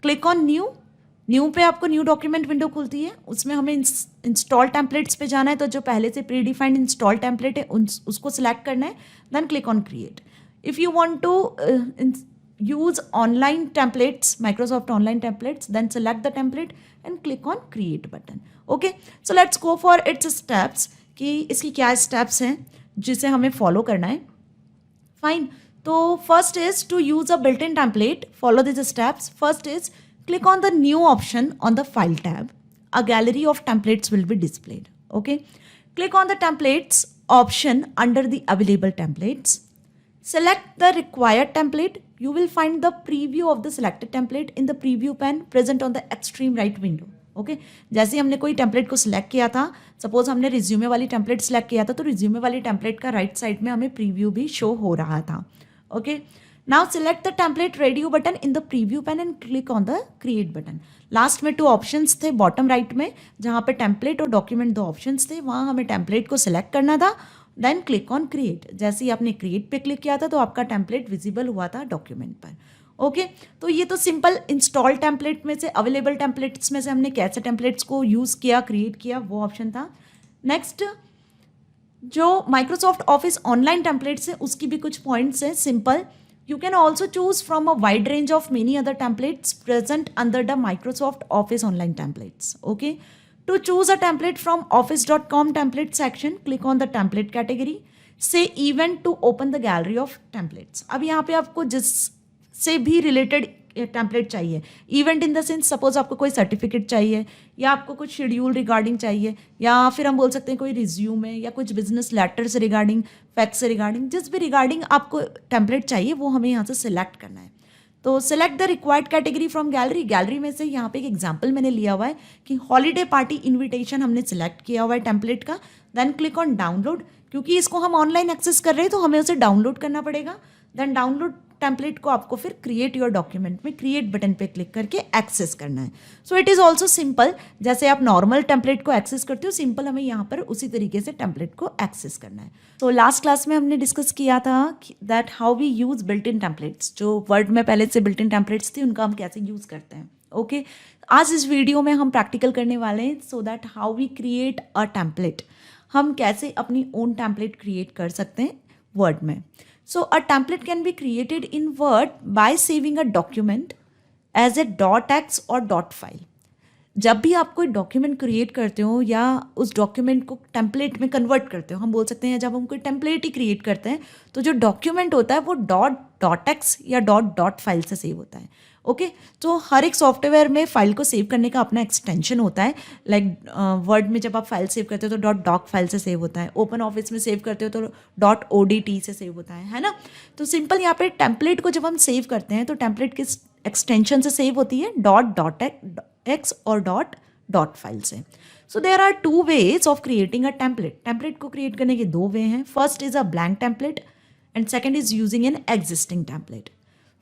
क्लिक ऑन न्यू पे आपको न्यू डॉक्यूमेंट विंडो खुलती है. उसमें हमें इंस्टॉल टेम्पलेट्स पे जाना है, तो जो पहले से प्री डिफाइंड इंस्टॉल टेम्पलेट है उसको सिलेक्ट करना है. Then click on create. If you want to use online templates, Microsoft online templates, then select the template and click on create button. Okay, so let's go for its steps कि इसकी क्या steps हैं जिसे हमें follow करना है. Fine. तो first is to use a built-in template. Follow these steps. First is click on the new option on the file tab. A gallery of templates will be displayed. Okay. Click on the templates option under the available templates. Select the required template. You will find the preview of the selected template in the preview pane present on the extreme right window. Okay? जैसे हमने कोई template को select किया था, suppose हमने resume वाली template select किया था, तो रिज्यूमे वाली टेम्पलेट का राइट साइड में हमें प्रीव्यू भी शो हो रहा था. Okay, now select the template radio button in the preview pan and click on the create button. Last में 2 ऑप्शंस थे बॉटम राइट में, जहाँ पे टेम्पलेट और डॉक्यूमेंट 2 ऑप्शंस थे. वहाँ हमें टेम्पलेट को सिलेक्ट करना था. Then click on create. जैसे ही आपने क्रिएट पे क्लिक किया था तो आपका टेम्पलेट विजिबल हुआ था डॉक्यूमेंट पर. ओके, तो ये तो सिंपल इंस्टॉल टेम्पलेट में से, अवेलेबल टेम्पलेट्स में से हमने कैसे टेम्पलेट्स को यूज़ किया, क्रिएट किया, वो ऑप्शन था. नेक्स्ट, जो माइक्रोसॉफ्ट ऑफिस ऑनलाइन टेम्पलेट्स है उसकी भी कुछ पॉइंट्स हैं. Simple, you can also choose from a wide range of many other templates present under the Microsoft Office online templates. Okay, to choose a template from office.com template section, click on the template category. Say event to open the gallery of templates. अब यहाँ पे आपको जिससे भी related template चाहिए, event in the sense suppose आपको कोई certificate चाहिए, या आपको कुछ शेड्यूल रिगार्डिंग चाहिए, या फिर हम बोल सकते हैं कोई रिज्यूम है, या कुछ बिजनेस लेटर से रिगार्डिंग, फैक्ट से रिगार्डिंग, जिस भी रिगार्डिंग आपको टेम्पलेट चाहिए वो हमें यहाँ से सिलेक्ट करना है. तो select the required category from gallery. Gallery में से यहाँ पे एक एग्जांपल मैंने लिया हुआ है कि हॉलीडे पार्टी इन्विटेशन हमने सिलेक्ट किया हुआ है टेम्पलेट का. Then click on download. क्योंकि इसको हम ऑनलाइन एक्सेस कर रहे हैं तो हमें उसे डाउनलोड करना पड़ेगा. देन डाउनलोड टेम्पलेट को आपको फिर क्रिएट योर डॉक्यूमेंट में क्रिएट बटन पे क्लिक करके एक्सेस करना है. So it is also simple. जैसे आप नॉर्मल टेम्पलेट को एक्सेस करते हो, सिंपल हमें यहाँ पर उसी तरीके से टेम्पलेट को एक्सेस करना है. तो लास्ट क्लास में हमने डिस्कस किया था that how we use built in templates. जो वर्ड में पहले से बिल्ट इन टेम्पलेट्स थी उनका हम कैसे यूज़ करते हैं. ओके, आज इस वीडियो में हम प्रैक्टिकल करने वाले हैं, so that how we create a template. हम कैसे अपनी ओन टेम्पलेट क्रिएट कर सकते हैं वर्ड में. So a template can be created in Word by saving a document as a .x or .file. जब भी आप कोई डॉक्यूमेंट क्रिएट करते हो या उस डॉक्यूमेंट को टेम्पलेट में कन्वर्ट करते हो, हम बोल सकते हैं जब हम कोई टेम्पलेट ही क्रिएट करते हैं तो जो डॉक्यूमेंट होता है वो .x या .dot फाइल से सेव होता है. ओके, तो हर एक सॉफ्टवेयर में फाइल को सेव करने का अपना एक्सटेंशन होता है. लाइक वर्ड में जब आप फाइल सेव करते हो तो .doc फाइल से सेव होता है. ओपन ऑफिस में सेव करते हो तो .odt से सेव होता है ना. तो सिंपल यहाँ पे टेम्पलेट को जब हम सेव करते हैं तो टेम्पलेट किस एक्सटेंशन से सेव होती है, .x और .dot फाइल से. So there are 2 ways of creating a template. Template को क्रिएट करने के 2 वे हैं. First is a blank template and second is using an existing template.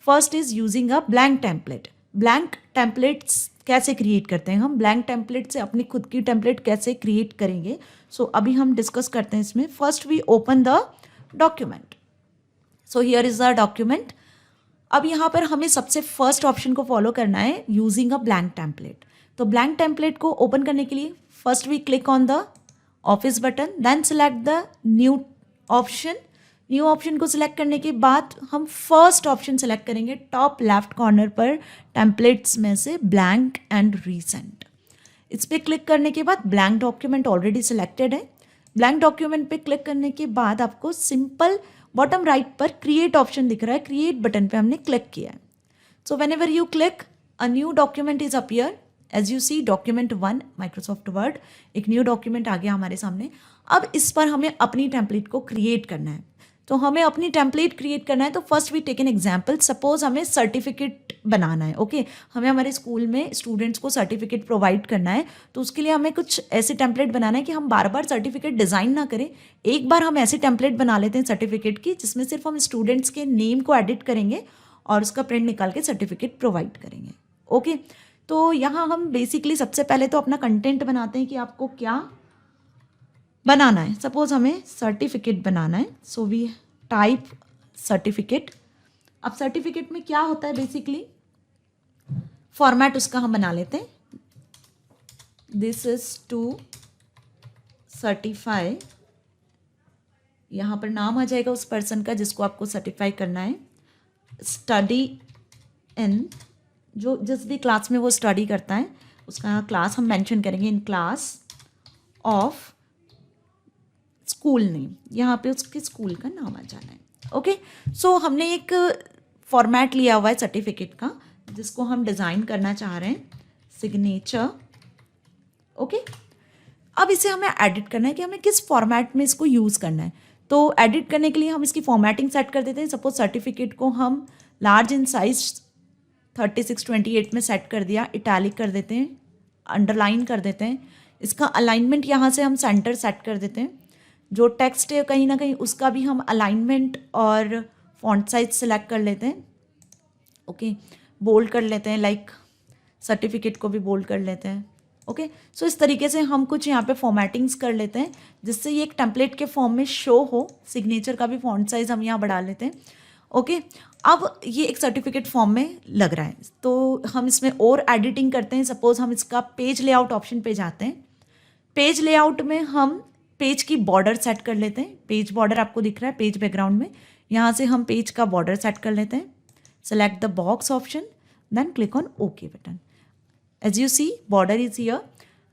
First is using a blank template. Blank templates कैसे create करते हैं हम, blank template से अपनी खुद की टेम्पलेट कैसे क्रिएट करेंगे. सो अभी हम डिस्कस करते हैं इसमें. First we open the document. So here is the document. अब यहाँ पर हमें सबसे फर्स्ट ऑप्शन को फॉलो करना है, यूजिंग अ ब्लैंक टेम्पलेट. तो ब्लैंक टेम्पलेट को ओपन करने के लिए first we click on the office button, then select the new option. New option को सिलेक्ट करने के बाद हम फर्स्ट ऑप्शन सेलेक्ट करेंगे टॉप लेफ्ट कॉर्नर पर टेम्पलेट्स में से ब्लैंक एंड रीसेंट. इस पर क्लिक करने के बाद ब्लैंक डॉक्यूमेंट ऑलरेडी सिलेक्टेड है. ब्लैंक डॉक्यूमेंट पे क्लिक करने के बाद आपको सिंपल बॉटम राइट पर क्रिएट ऑप्शन दिख रहा है. क्रिएट बटन पे हमने क्लिक किया है. So whenever you click a new document is appear. As you see document 1 Microsoft Word, एक न्यू डॉक्यूमेंट आ गया हमारे सामने. अब इस पर हमें अपनी टेम्पलेट को क्रिएट करना है. तो हमें अपनी टेम्पलेट क्रिएट करना है, तो first we take an example. Suppose हमें सर्टिफिकेट बनाना है. ओके हमें हमारे स्कूल में स्टूडेंट्स को सर्टिफिकेट प्रोवाइड करना है, तो उसके लिए हमें कुछ ऐसे टेम्पलेट बनाना है कि हम बार बार सर्टिफिकेट डिज़ाइन ना करें. एक बार हम ऐसे टेम्पलेट बना लेते हैं सर्टिफिकेट की जिसमें सिर्फ हम स्टूडेंट्स के नेम को एडिट करेंगे और उसका प्रिंट निकाल के सर्टिफिकेट प्रोवाइड करेंगे. ओके तो यहाँ हम बेसिकली सबसे पहले तो अपना कंटेंट बनाते हैं कि आपको क्या बनाना है. सपोज हमें सर्टिफिकेट बनाना है, सो वी टाइप सर्टिफिकेट. अब सर्टिफिकेट में क्या होता है बेसिकली, फॉर्मेट उसका हम बना लेते हैं. दिस इज टू सर्टिफाई, यहाँ पर नाम आ जाएगा उस पर्सन का जिसको आपको सर्टिफाई करना है. स्टडी इन, जो जिस भी क्लास में वो स्टडी करता है उसका क्लास हम मेंशन करेंगे. In class of school name, यहाँ पे उसके स्कूल का नाम आ जाना है. ओके सो हमने एक फॉर्मेट लिया हुआ है सर्टिफिकेट का जिसको हम डिज़ाइन करना चाह रहे हैं. सिग्नेचर. ओके अब इसे हमें एडिट करना है कि हमें किस फॉर्मेट में इसको यूज़ करना है. तो एडिट करने के लिए हम इसकी फॉर्मेटिंग सेट कर देते हैं. सपोज सर्टिफिकेट को हम लार्ज इन साइज 3628 में सेट कर दिया. इटैलिक कर देते हैं, अंडरलाइन कर देते हैं. इसका अलाइनमेंट यहाँ से हम सेंटर सेट कर देते हैं. जो टेक्स्ट है कहीं ना कहीं उसका भी हम अलाइनमेंट और फॉन्ट साइज सेलेक्ट कर लेते हैं. ओके बोल्ड कर लेते हैं, लाइक सर्टिफिकेट को भी बोल्ड कर लेते हैं. ओके सो इस तरीके से हम कुछ यहाँ पे फॉर्मेटिंग्स कर लेते हैं जिससे ये एक टेम्पलेट के फॉर्म में शो हो. सिग्नेचर का भी फॉन्ट साइज हम यहाँ बढ़ा लेते हैं. ओके अब ये एक सर्टिफिकेट फॉर्म में लग रहा है तो हम इसमें और एडिटिंग करते हैं. सपोज हम इसका पेज लेआउट ऑप्शन पे जाते हैं. पेज लेआउट में हम पेज की बॉर्डर सेट कर लेते हैं. पेज बॉर्डर आपको दिख रहा है पेज बैकग्राउंड में, यहाँ से हम पेज का बॉर्डर सेट कर लेते हैं. Select the box option, then click on okay button. As you see border is here.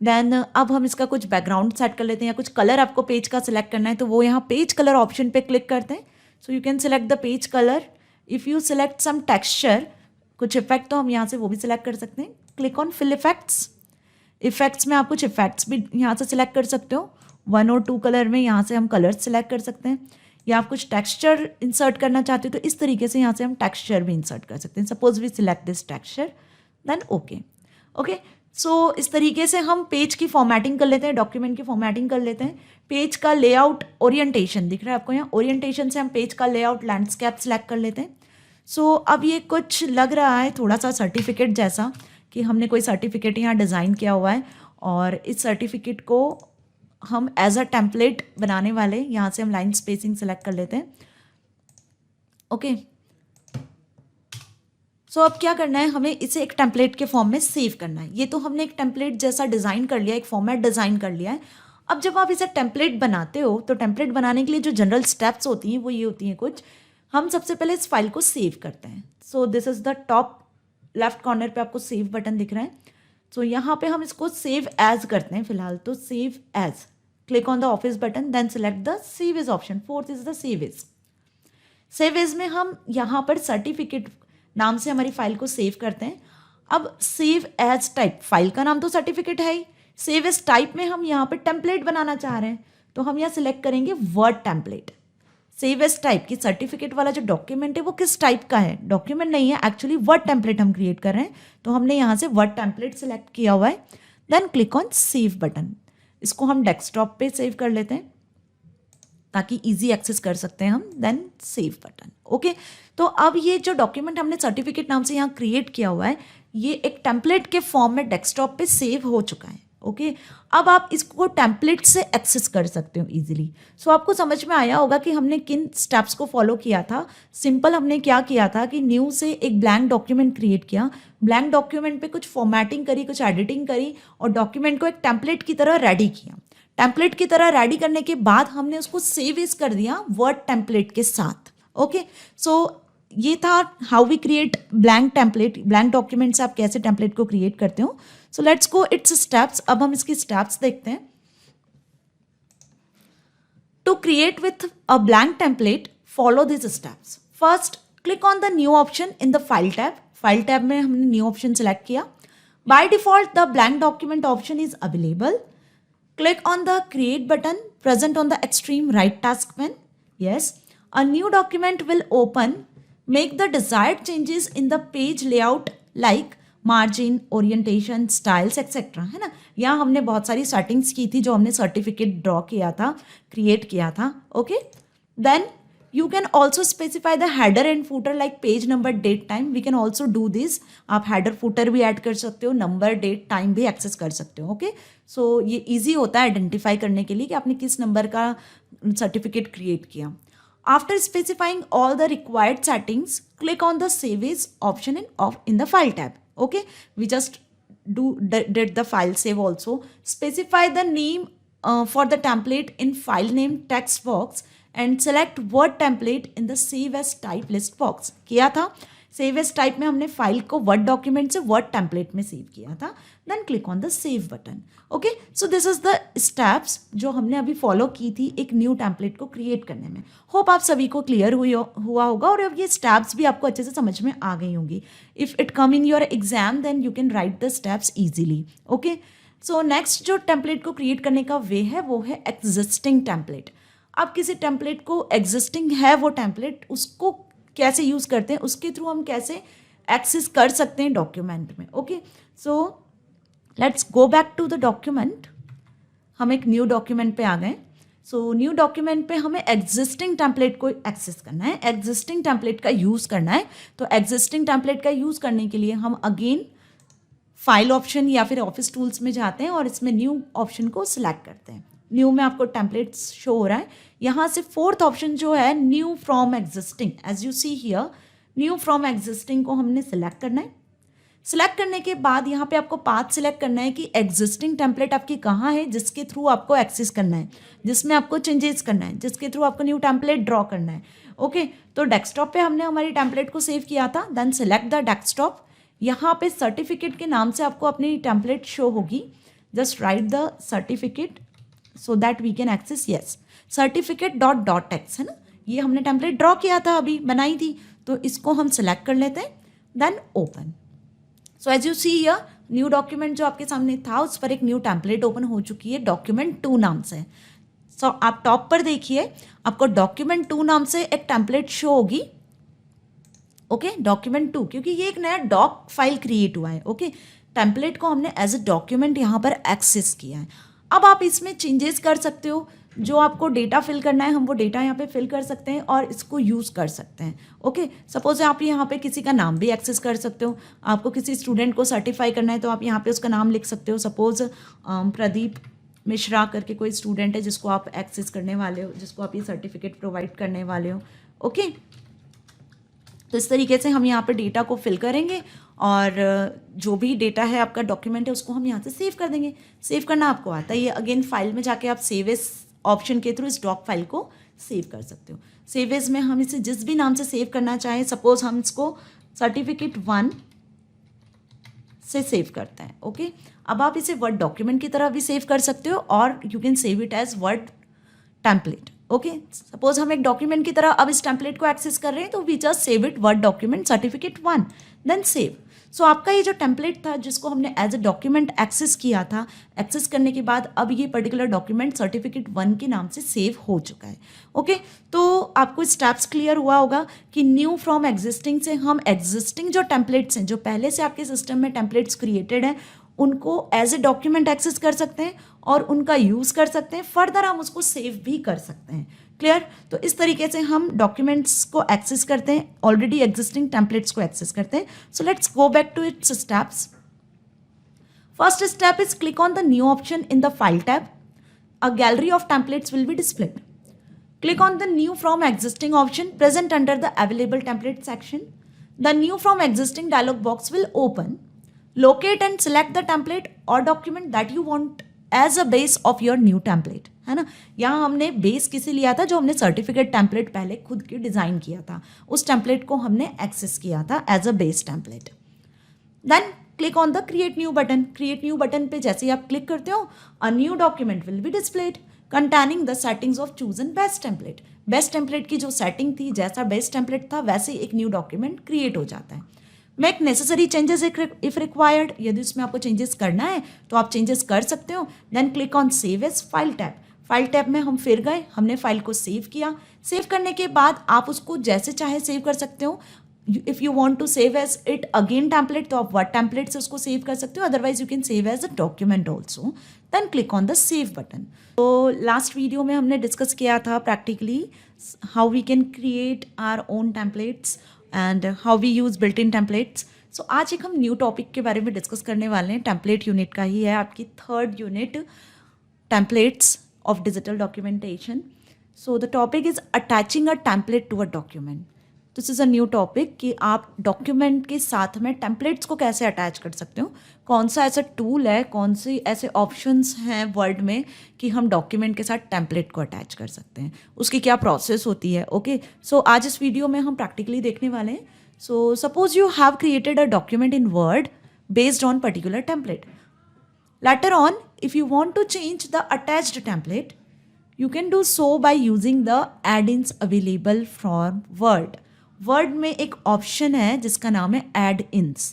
Then अब हम इसका कुछ बैकग्राउंड सेट कर लेते हैं या कुछ कलर आपको पेज का सिलेक्ट करना है तो वो यहाँ पेज कलर ऑप्शन पे क्लिक करते हैं. So you can select the page colour. If you select some texture, कुछ इफेक्ट तो हम यहाँ से वो भी सिलेक्ट कर सकते हैं. Click on fill effects. Effects में आप कुछ इफेक्ट्स भी यहाँ से सिलेक्ट कर सकते हो. 1 और 2 कलर में यहाँ से हम कलर सिलेक्ट कर सकते हैं. या आप कुछ टेक्सचर इंसर्ट करना चाहते हो तो इस तरीके से यहाँ से हम टेक्सचर भी इंसर्ट कर सकते हैं. Suppose we select this texture, then okay. Okay so इस तरीके से हम पेज की फॉर्मेटिंग कर लेते हैं, डॉक्यूमेंट की फॉर्मेटिंग कर लेते हैं. पेज का लेआउट ओरिएंटेशन दिख रहा है आपको यहाँ. ओरिएंटेशन से हम पेज का लेआउट लैंडस्केप सेलेक्ट कर लेते हैं. सो अब ये कुछ लग रहा है थोड़ा सा सर्टिफिकेट जैसा कि हमने कोई सर्टिफिकेट यहाँ डिज़ाइन किया हुआ है और इस सर्टिफिकेट को हम एज अ टेम्पलेट बनाने वाले. यहाँ से हम लाइन स्पेसिंग सेलेक्ट कर लेते हैं. ओके सो अब क्या करना है, हमें इसे एक टेम्पलेट के फॉर्म में सेव करना है. ये तो हमने एक टेम्पलेट जैसा डिज़ाइन कर लिया, एक फॉर्मेट डिज़ाइन कर लिया है. अब जब आप इसे टेम्पलेट बनाते हो तो टेम्पलेट बनाने के लिए जो जनरल स्टेप्स होती हैं वो ये होती हैं कुछ. हम सबसे पहले इस फाइल को सेव करते हैं. So this is the top left corner पे आपको सेव बटन दिख रहा है. सो यहाँ पे हम इसको सेव एज करते हैं फिलहाल. तो save as, click on the office button, then select the save as option. Fourth is the save as. Save as में हम यहाँ पर सर्टिफिकेट नाम से हमारी फाइल को सेव करते हैं. अब सेव एज टाइप, फाइल का नाम तो सर्टिफिकेट है ही. सेव एज टाइप में हम यहाँ पर टेम्पलेट बनाना चाह रहे हैं तो हम यहाँ सिलेक्ट करेंगे word template. Save as type की सर्टिफिकेट वाला जो डॉक्यूमेंट है वो किस टाइप का है, डॉक्यूमेंट नहीं है एक्चुअली, वर्ड टेम्पलेट हम क्रिएट कर रहे हैं. तो हमने यहाँ से वर्ड टेम्पलेट सेलेक्ट किया हुआ है. Then click on save button. इसको हम डेस्कटॉप पे सेव कर लेते हैं ताकि इजी एक्सेस कर सकते हैं हम. Then save button. ओके तो अब ये जो डॉक्यूमेंट हमने सर्टिफिकेट नाम से यहाँ क्रिएट किया हुआ है ये एक टेम्पलेट के फॉर्म में डेस्कटॉप पे सेव हो चुका है. ओके अब आप इसको टेम्पलेट से एक्सेस कर सकते हो इजीली. सो आपको समझ में आया होगा कि हमने किन स्टेप्स को फॉलो किया था. सिंपल हमने क्या किया था कि न्यू से एक ब्लैंक डॉक्यूमेंट क्रिएट किया. ब्लैंक डॉक्यूमेंट पे कुछ फॉर्मेटिंग करी, कुछ एडिटिंग करी और डॉक्यूमेंट को एक टेम्पलेट की तरह रेडी किया. टेम्पलेट की तरह रेडी करने के बाद हमने उसको सेव एज कर दिया वर्ड टेम्पलेट के साथ. ओके सो ये था how we create blank template. Blank document से आप कैसे टेम्पलेट को क्रिएट करते हो. So let's go its steps. अब हम इसकी स्टेप्स देखते हैं. To create with a blank template follow this steps. First click on the new option in the file tab. File tab में हमने न्यू ऑप्शन सेलेक्ट किया. By default the blank document option is available. Click on the create button present on the extreme right task pane. Yes A new document will open. Make the desired changes in the page layout like margin, orientation, styles etcetera, है ना. यहाँ हमने बहुत सारी settings की थी जो हमने सर्टिफिकेट ड्रॉ किया था, क्रिएट किया था. Okay, then you can also specify the header and footer like page number, date, time. We can also do this. आप हेडर फूटर भी ऐड कर सकते हो, नंबर, डेट, टाइम भी एक्सेस कर सकते हो. ओके, सो ये ईजी होता है आइडेंटिफाई करने के लिए कि आपने किस नंबर का सर्टिफिकेट क्रिएट किया. After specifying all the required settings, click on the Save As option in the File tab. Okay, we just did the file save also. Specify the name for the template in file name text box and select Word template in the Save As type list box. किया था. Save as type में हमने file को word document से word template में save किया था. Then click on the save button. Okay, so this is the steps जो हमने अभी फॉलो की थी एक न्यू टेम्पलेट को क्रिएट करने में. होप आप सभी को क्लियर हुआ होगा और अब ये स्टेप्स भी आपको अच्छे से समझ में आ गई होंगी. If it come in your exam then you can write the steps easily. Okay, so next जो टेम्पलेट को क्रिएट करने का वे है वो है एग्जिस्टिंग टेम्पलेट. आप किसी टेम्पलेट को एग्जिस्टिंग है वो टेम्पलेट उसको कैसे यूज़ करते हैं, उसके थ्रू हम कैसे एक्सेस कर सकते हैं डॉक्यूमेंट में. Okay, so let's go back to the document. हम एक न्यू डॉक्यूमेंट पे आ गए. सो न्यू डॉक्यूमेंट पे हमें एग्जिस्टिंग टेम्पलेट को एक्सेस करना है, एग्जिस्टिंग टेम्पलेट का यूज़ करना है. तो एग्जिस्टिंग टेम्पलेट का यूज़ करने के लिए हम अगेन फाइल ऑप्शन या फिर ऑफिस टूल्स में जाते हैं और इसमें न्यू ऑप्शन को सिलेक्ट करते हैं. न्यू में आपको टेम्पलेट्स शो हो रहा है. यहाँ से फोर्थ ऑप्शन जो है new from existing, as you see here, new from existing को हमने सिलेक्ट करना है. सिलेक्ट करने के बाद यहाँ पे आपको पाथ सिलेक्ट करना है कि एग्जिस्टिंग टेम्पलेट आपकी कहाँ है जिसके थ्रू आपको एक्सेस करना है, जिसमें आपको चेंजेस करना है, जिसके थ्रू आपको न्यू टेम्पलेट ड्रॉ करना है. ओके, तो डेस्कटॉप पे हमने हमारी टेम्पलेट को सेव किया था. Then select the desktop. यहाँ पे सर्टिफिकेट के नाम से आपको अपनी टेम्पलेट शो होगी. Just write the certificate so that we can access. Yes, certificate dot text है ना, ये हमने टेम्पलेट ड्रॉ किया था, अभी बनाई थी, तो इसको हम सिलेक्ट कर लेते हैं. Then open. So as you see here new document जो आपके सामने था उस पर एक न्यू टेम्पलेट ओपन हो चुकी है डॉक्यूमेंट 2 नाम से. सो आप टॉप पर देखिए आपको डॉक्यूमेंट 2 नाम से एक टेम्पलेट शो होगी. ओके, डॉक्यूमेंट 2, क्योंकि ये एक नया डॉक फाइल क्रिएट हुआ है. ओके, टेम्पलेट को हमने एज ए डॉक्यूमेंट यहाँ पर एक्सेस किया है. अब आप इसमें चेंजेस कर सकते हो. जो आपको डेटा फिल करना है हम वो डेटा यहाँ पे फिल कर सकते हैं और इसको यूज़ कर सकते हैं. ओके, सपोज आप यहाँ पे किसी का नाम भी एक्सेस कर सकते हो. आपको किसी स्टूडेंट को सर्टिफाई करना है तो आप यहाँ पे उसका नाम लिख सकते हो. सपोज प्रदीप मिश्रा करके कोई स्टूडेंट है जिसको आप एक्सेस करने वाले हो, जिसको आप ये सर्टिफिकेट प्रोवाइड करने वाले हो. ओके, तो इस तरीके से हम यहाँ पे डेटा को फिल करेंगे और जो भी डेटा है आपका डॉक्यूमेंट है उसको हम यहाँ से सेव कर देंगे. सेव करना आपको आता है. ये अगेन फाइल में जाके आप सेव एज ऑप्शन के थ्रू इस डॉक फाइल को सेव कर सकते हो. सेव एज में हम इसे जिस भी नाम से सेव करना चाहें, सपोज हम इसको सर्टिफिकेट 1 से सेव करते हैं. ओके, अब आप इसे वर्ड डॉक्यूमेंट की तरह भी सेव कर सकते हो और you can save it as word template. Okay, suppose हम एक डॉक्यूमेंट की तरह अब इस टेम्पलेट को एक्सेस कर रहे हैं तो we just save it word document certificate 1 then save. So आपका ये जो टेम्पलेट था जिसको हमने एज ए डॉक्यूमेंट एक्सेस किया था, एक्सेस करने के बाद अब ये पर्टिकुलर डॉक्यूमेंट सर्टिफिकेट 1 के नाम से सेव हो चुका है. ओके, तो आपको स्टेप्स क्लियर हुआ होगा कि न्यू फ्रॉम एग्जिस्टिंग से हम एग्जिस्टिंग जो टेम्पलेट्स हैं, जो पहले से आपके सिस्टम में टेम्पलेट्स क्रिएटेड हैं, उनको एज ए डॉक्यूमेंट एक्सेस कर सकते हैं और उनका यूज़ कर सकते हैं. फर्दर हम उसको सेव भी कर सकते हैं. क्लियर? तो इस तरीके से हम डॉक्यूमेंट्स को एक्सेस करते हैं, ऑलरेडी एग्जिस्टिंग टेम्पलेट्स को एक्सेस करते हैं. So let's go back to its steps. First step is click on the new option in the file tab. A gallery of templates will be displayed. Click on the new from existing option present under the available template section. The new from existing dialog box will open. Locate and select the template or document that you want as a base of your new template. है ना, यहाँ हमने base किसे लिया था, जो हमने certificate template पहले खुद की डिज़ाइन किया था, उस टेम्पलेट को हमने एक्सेस किया था as a base template. Then click on the create new button. Create new button पे जैसे ही आप क्लिक करते हो a new document will be displayed containing the settings of chosen best template. Best template की जो सेटिंग थी, जैसा बेस्ट टेम्पलेट था वैसे एक न्यू डॉक्यूमेंट क्रिएट हो जाता है. Make necessary changes if required. यदि उसमें आपको चेंजेस करना है तो आप चेंजेस कर सकते हो. Then click on save as file tab. File tab में हम फिर गए, हमने फाइल को सेव किया। सेव करने के बाद आप उसको जैसे चाहे सेव कर सकते हो। If you want to save as it again template, तो आप वर्ड टेम्पलेट से उसको सेव कर सकते हो, otherwise you can save as a document also. Then click on the save button. तो लास्ट वीडियो में हमने डिस्कस किया था practically how we can create our own templates and how we use built in templates. So आज एक हम new topic के बारे में डिस्कस करने वाले हैं। टेम्पलेट यूनिट का ही है, आपकी third unit, templates of digital documentation. So the topic is attaching a template to a document. This is a new topic कि आप डॉक्यूमेंट के साथ में टेम्पलेट्स को कैसे अटैच कर सकते हो, कौन सा ऐसा टूल है, कौन सी ऐसे ऑप्शंस हैं वर्ड में कि हम डॉक्यूमेंट के साथ टेम्पलेट को अटैच कर सकते हैं, उसकी क्या प्रोसेस होती है। ओके, सो आज इस वीडियो में हम प्रैक्टिकली देखने वाले हैं। So suppose you have created a document in word based on particular template. Later on, if you want to change the attached template, you can do so by using the add-ins available from Word. Word में एक option है जिसका नाम है add-ins.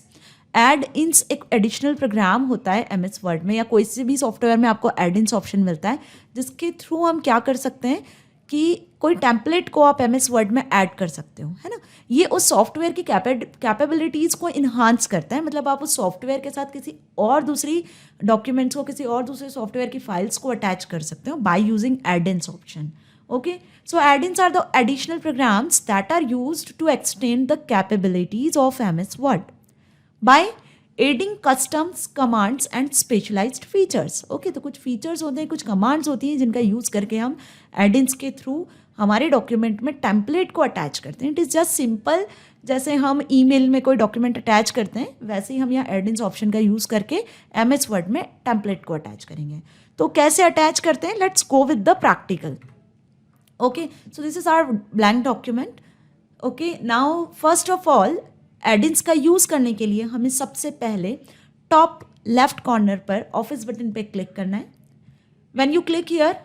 Add-ins एक additional programme होता है MS Word में या कोई से भी सॉफ्टवेयर में आपको add-ins ऑप्शन मिलता है, जिसके थ्रू हम क्या कर सकते हैं कि कोई टेम्पलेट को आप MS Word में ऐड कर सकते हो, है ना। ये उस सॉफ्टवेयर की कैपेबिलिटीज़ को इन्हांस करता है, मतलब आप उस सॉफ्टवेयर के साथ किसी और दूसरी डॉक्यूमेंट्स को, किसी और दूसरे सॉफ्टवेयर की फाइल्स को अटैच कर सकते हो by using add ins option. Okay, so add ins are the additional programs that are used to extend the capabilities of MS Word by adding customs, commands and specialised features. Okay, तो कुछ features होते हैं, कुछ commands होती हैं जिनका use करके हम एड-इन्स के थ्रू हमारे डॉक्यूमेंट में टेम्पलेट को अटैच करते हैं। इट इज़ जस्ट सिंपल, जैसे हम ईमेल में कोई डॉक्यूमेंट अटैच करते हैं, वैसे ही हम यहाँ एड-इन्स ऑप्शन का यूज़ करके MS Word में टेम्पलेट को अटैच करेंगे। तो कैसे अटैच करते हैं, let's go with the practical. Okay, so this is our blank document. Okay, now first of all add ins का यूज़ करने के लिए हमें सबसे पहले टॉप लेफ्ट कॉर्नर पर ऑफिस बटन पे क्लिक करना है। When you click here,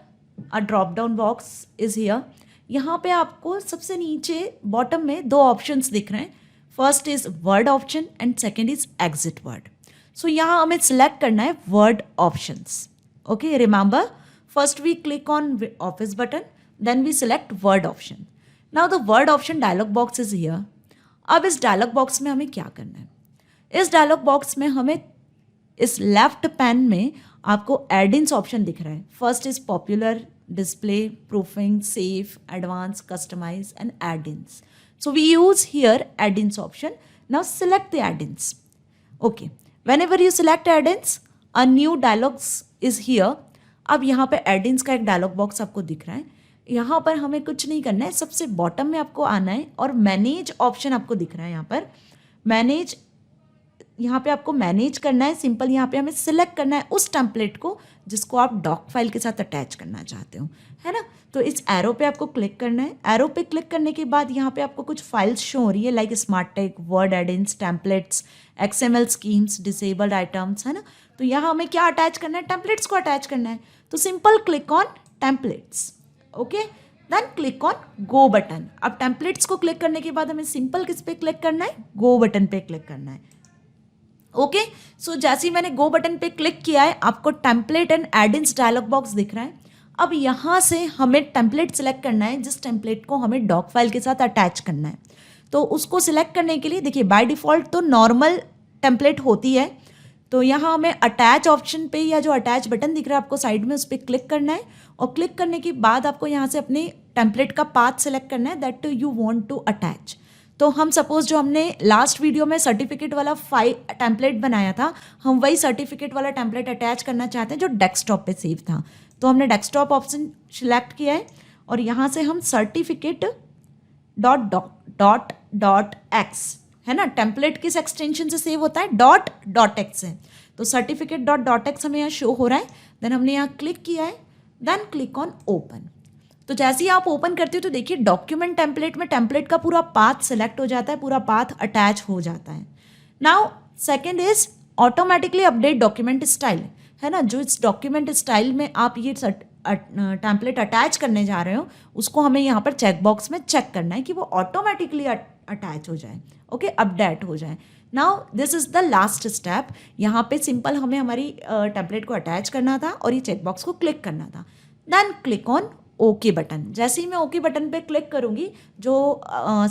a drop down box is here. यहाँ पे आपको सबसे नीचे बॉटम में दो ऑप्शंस दिख रहे हैं, first is word option and second is exit word. So यहाँ हमें सिलेक्ट करना है word options. Okay, remember first we click on office button, then we select word option. Now the word option dialog box is here. अब इस dialogue box में हमें क्या करना है, इस डायलॉग बॉक्स में हमें इस लेफ्ट पैन में आपको एड-इन्स ऑप्शन दिख रहा है। First is popular, display, proofing, save, advance, customise and add ins. So we use here add ins option. Now select the add ins. Okay, whenever you select add ins, a new dialogs is here. अब यहाँ पे एड-इन्स का एक dialogue box आपको दिख रहा है। यहाँ पर हमें कुछ नहीं करना है, सबसे बॉटम में आपको आना है और मैनेज ऑप्शन आपको दिख रहा है। यहाँ पर मैनेज, यहाँ पे आपको मैनेज करना है। सिंपल यहाँ पे हमें सिलेक्ट करना है उस टेम्पलेट को जिसको आप डॉक फाइल के साथ अटैच करना चाहते हो, है ना। तो इस एरो पे आपको क्लिक करना है। एरो पे क्लिक करने के बाद यहाँ पे आपको कुछ फाइल्स शो हो रही है, like smart tech, word add ins, templates, XML schemes, disabled items, है ना। तो यहाँ हमें क्या अटैच करना है, टेम्पलेट्स को अटैच करना है। तो simple click on templates. Okay, then click on go button. अब टेम्पलेट्स को क्लिक करने के बाद हमें सिंपल किस पे क्लिक करना है, गो बटन पे क्लिक करना है। ओके, सो जैसे ही मैंने गो बटन पे क्लिक किया है, आपको template and add ins dialog box दिख रहा है। अब यहाँ से हमें टेम्पलेट सिलेक्ट करना है जिस टेम्पलेट को हमें डॉक फाइल के साथ अटैच करना है। तो उसको सिलेक्ट करने के लिए देखिए, बाय डिफ़ॉल्ट तो नॉर्मल टेम्पलेट होती है, तो यहाँ हमें अटैच ऑप्शन पे या जो अटैच बटन दिख रहा है आपको साइड में, उस पर क्लिक करना है। और क्लिक करने के बाद आपको यहाँ से अपने टेम्पलेट का पाथ सेलेक्ट करना है that you want to attach. तो हम सपोज जो हमने लास्ट वीडियो में सर्टिफिकेट वाला टेम्पलेट बनाया था, हम वही सर्टिफिकेट वाला टेम्पलेट अटैच करना चाहते हैं जो डेस्कटॉप पे सेव था। तो हमने डेस्कटॉप ऑप्शन सिलेक्ट किया है और यहाँ से हम सर्टिफिकेट .x, है ना, टेम्पलेट किस एक्सटेंशन से सेव होता है, .x से, तो सर्टिफिकेट .x हमें यहाँ शो हो रहा है। देन हमने यहाँ क्लिक किया है, देन क्लिक ऑन ओपन। तो जैसे ही आप ओपन करते हो तो देखिए डॉक्यूमेंट टेम्पलेट में टेम्पलेट का पूरा पाथ सेलेक्ट हो जाता है, पूरा पाथ अटैच हो जाता है। Now second is automatically update document style, है ना। जो इस डॉक्यूमेंट स्टाइल में आप ये टेम्पलेट अटैच करने जा रहे हो, उसको हमें यहाँ पर चेक बॉक्स में चेक करना है कि वो ऑटोमेटिकली अटैच हो जाए, ओके, अपडेट हो जाए। Now this is the last step. यहाँ पे सिंपल हमें हमारी टेम्पलेट को अटैच करना था और ये चेक बॉक्स को क्लिक करना था। Then click on okay button. जैसे ही मैं ओके बटन पे क्लिक करूँगी, जो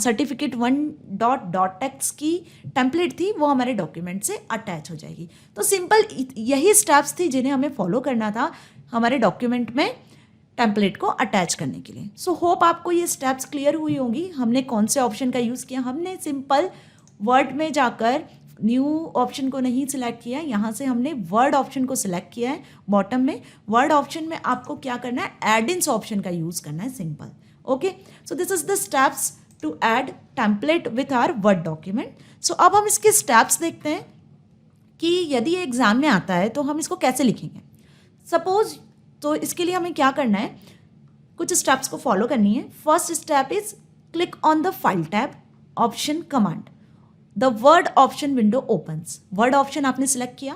सर्टिफिकेट 1.docx की टेम्पलेट थी वो हमारे डॉक्यूमेंट से अटैच हो जाएगी। तो सिंपल यही स्टेप्स थी जिन्हें हमें फॉलो करना था हमारे डॉक्यूमेंट में टेम्पलेट को अटैच करने के लिए। सो होप आपको ये स्टेप्स क्लियर हुई होंगी। हमने कौन से ऑप्शन का यूज़ किया, हमने सिंपल वर्ड में जाकर न्यू ऑप्शन को नहीं सिलेक्ट किया, यहाँ से हमने वर्ड ऑप्शन को सिलेक्ट किया है। बॉटम में वर्ड ऑप्शन में आपको क्या करना है, एड इन्स ऑप्शन का यूज़ करना है, simple. Okay, so this is the steps to add template with our word document. So अब हम इसके स्टेप्स देखते हैं कि यदि ये एग्जाम में आता है तो हम इसको कैसे लिखेंगे। सपोज तो इसके लिए हमें क्या करना है, कुछ स्टेप्स को फॉलो करनी है। First step is click on the file tab, option command, the word option window opens. Word option आपने सिलेक्ट किया,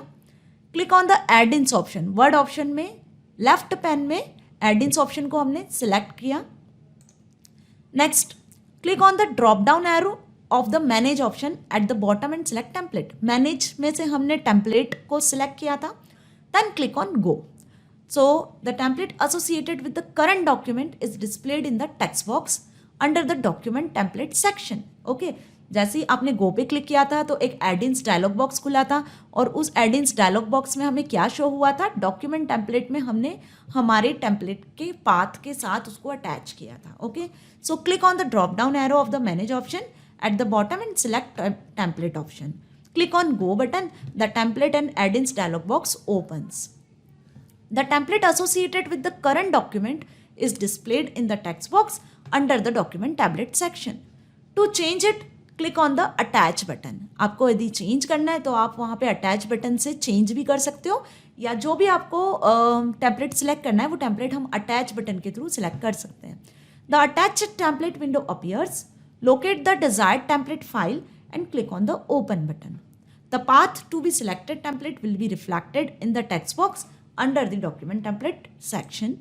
click on the add ins option. Word option में लेफ्ट पैन में एड इन्स ऑप्शन को हमने select किया। Next click on the drop down arrow of the manage option at the bottom and select template. Manage में से हमने template को select किया था। Then click on go. So the template associated with the current document is displayed in the text box under the document template section. Okay, जैसे ही आपने गो पे क्लिक किया था तो एक एड-इन्स डायलॉग बॉक्स खुला था और उस एड-इन्स डायलॉग बॉक्स में हमें क्या शो हुआ था, डॉक्यूमेंट टेम्पलेट में हमने हमारे टेम्पलेट के पाथ के साथ उसको अटैच किया था। Okay, so click on the drop down arrow of the manage option at the bottom and select template option. Click on go button, the template and add ins dialog box opens. The template associated with the current document is displayed in the text box under the document tablet section. To change it, click on the attach button. आपको यदि change करना है तो आप वहाँ पे attach button से change भी कर सकते हो, या जो भी आपको टेम्पलेट सिलेक्ट करना है वो टेम्पलेट हम अटैच बटन के थ्रू सिलेक्ट कर सकते हैं। The attached template window appears. Locate the desired template file and click on the open button. The path to be selected template will be reflected in the text box under the document template section.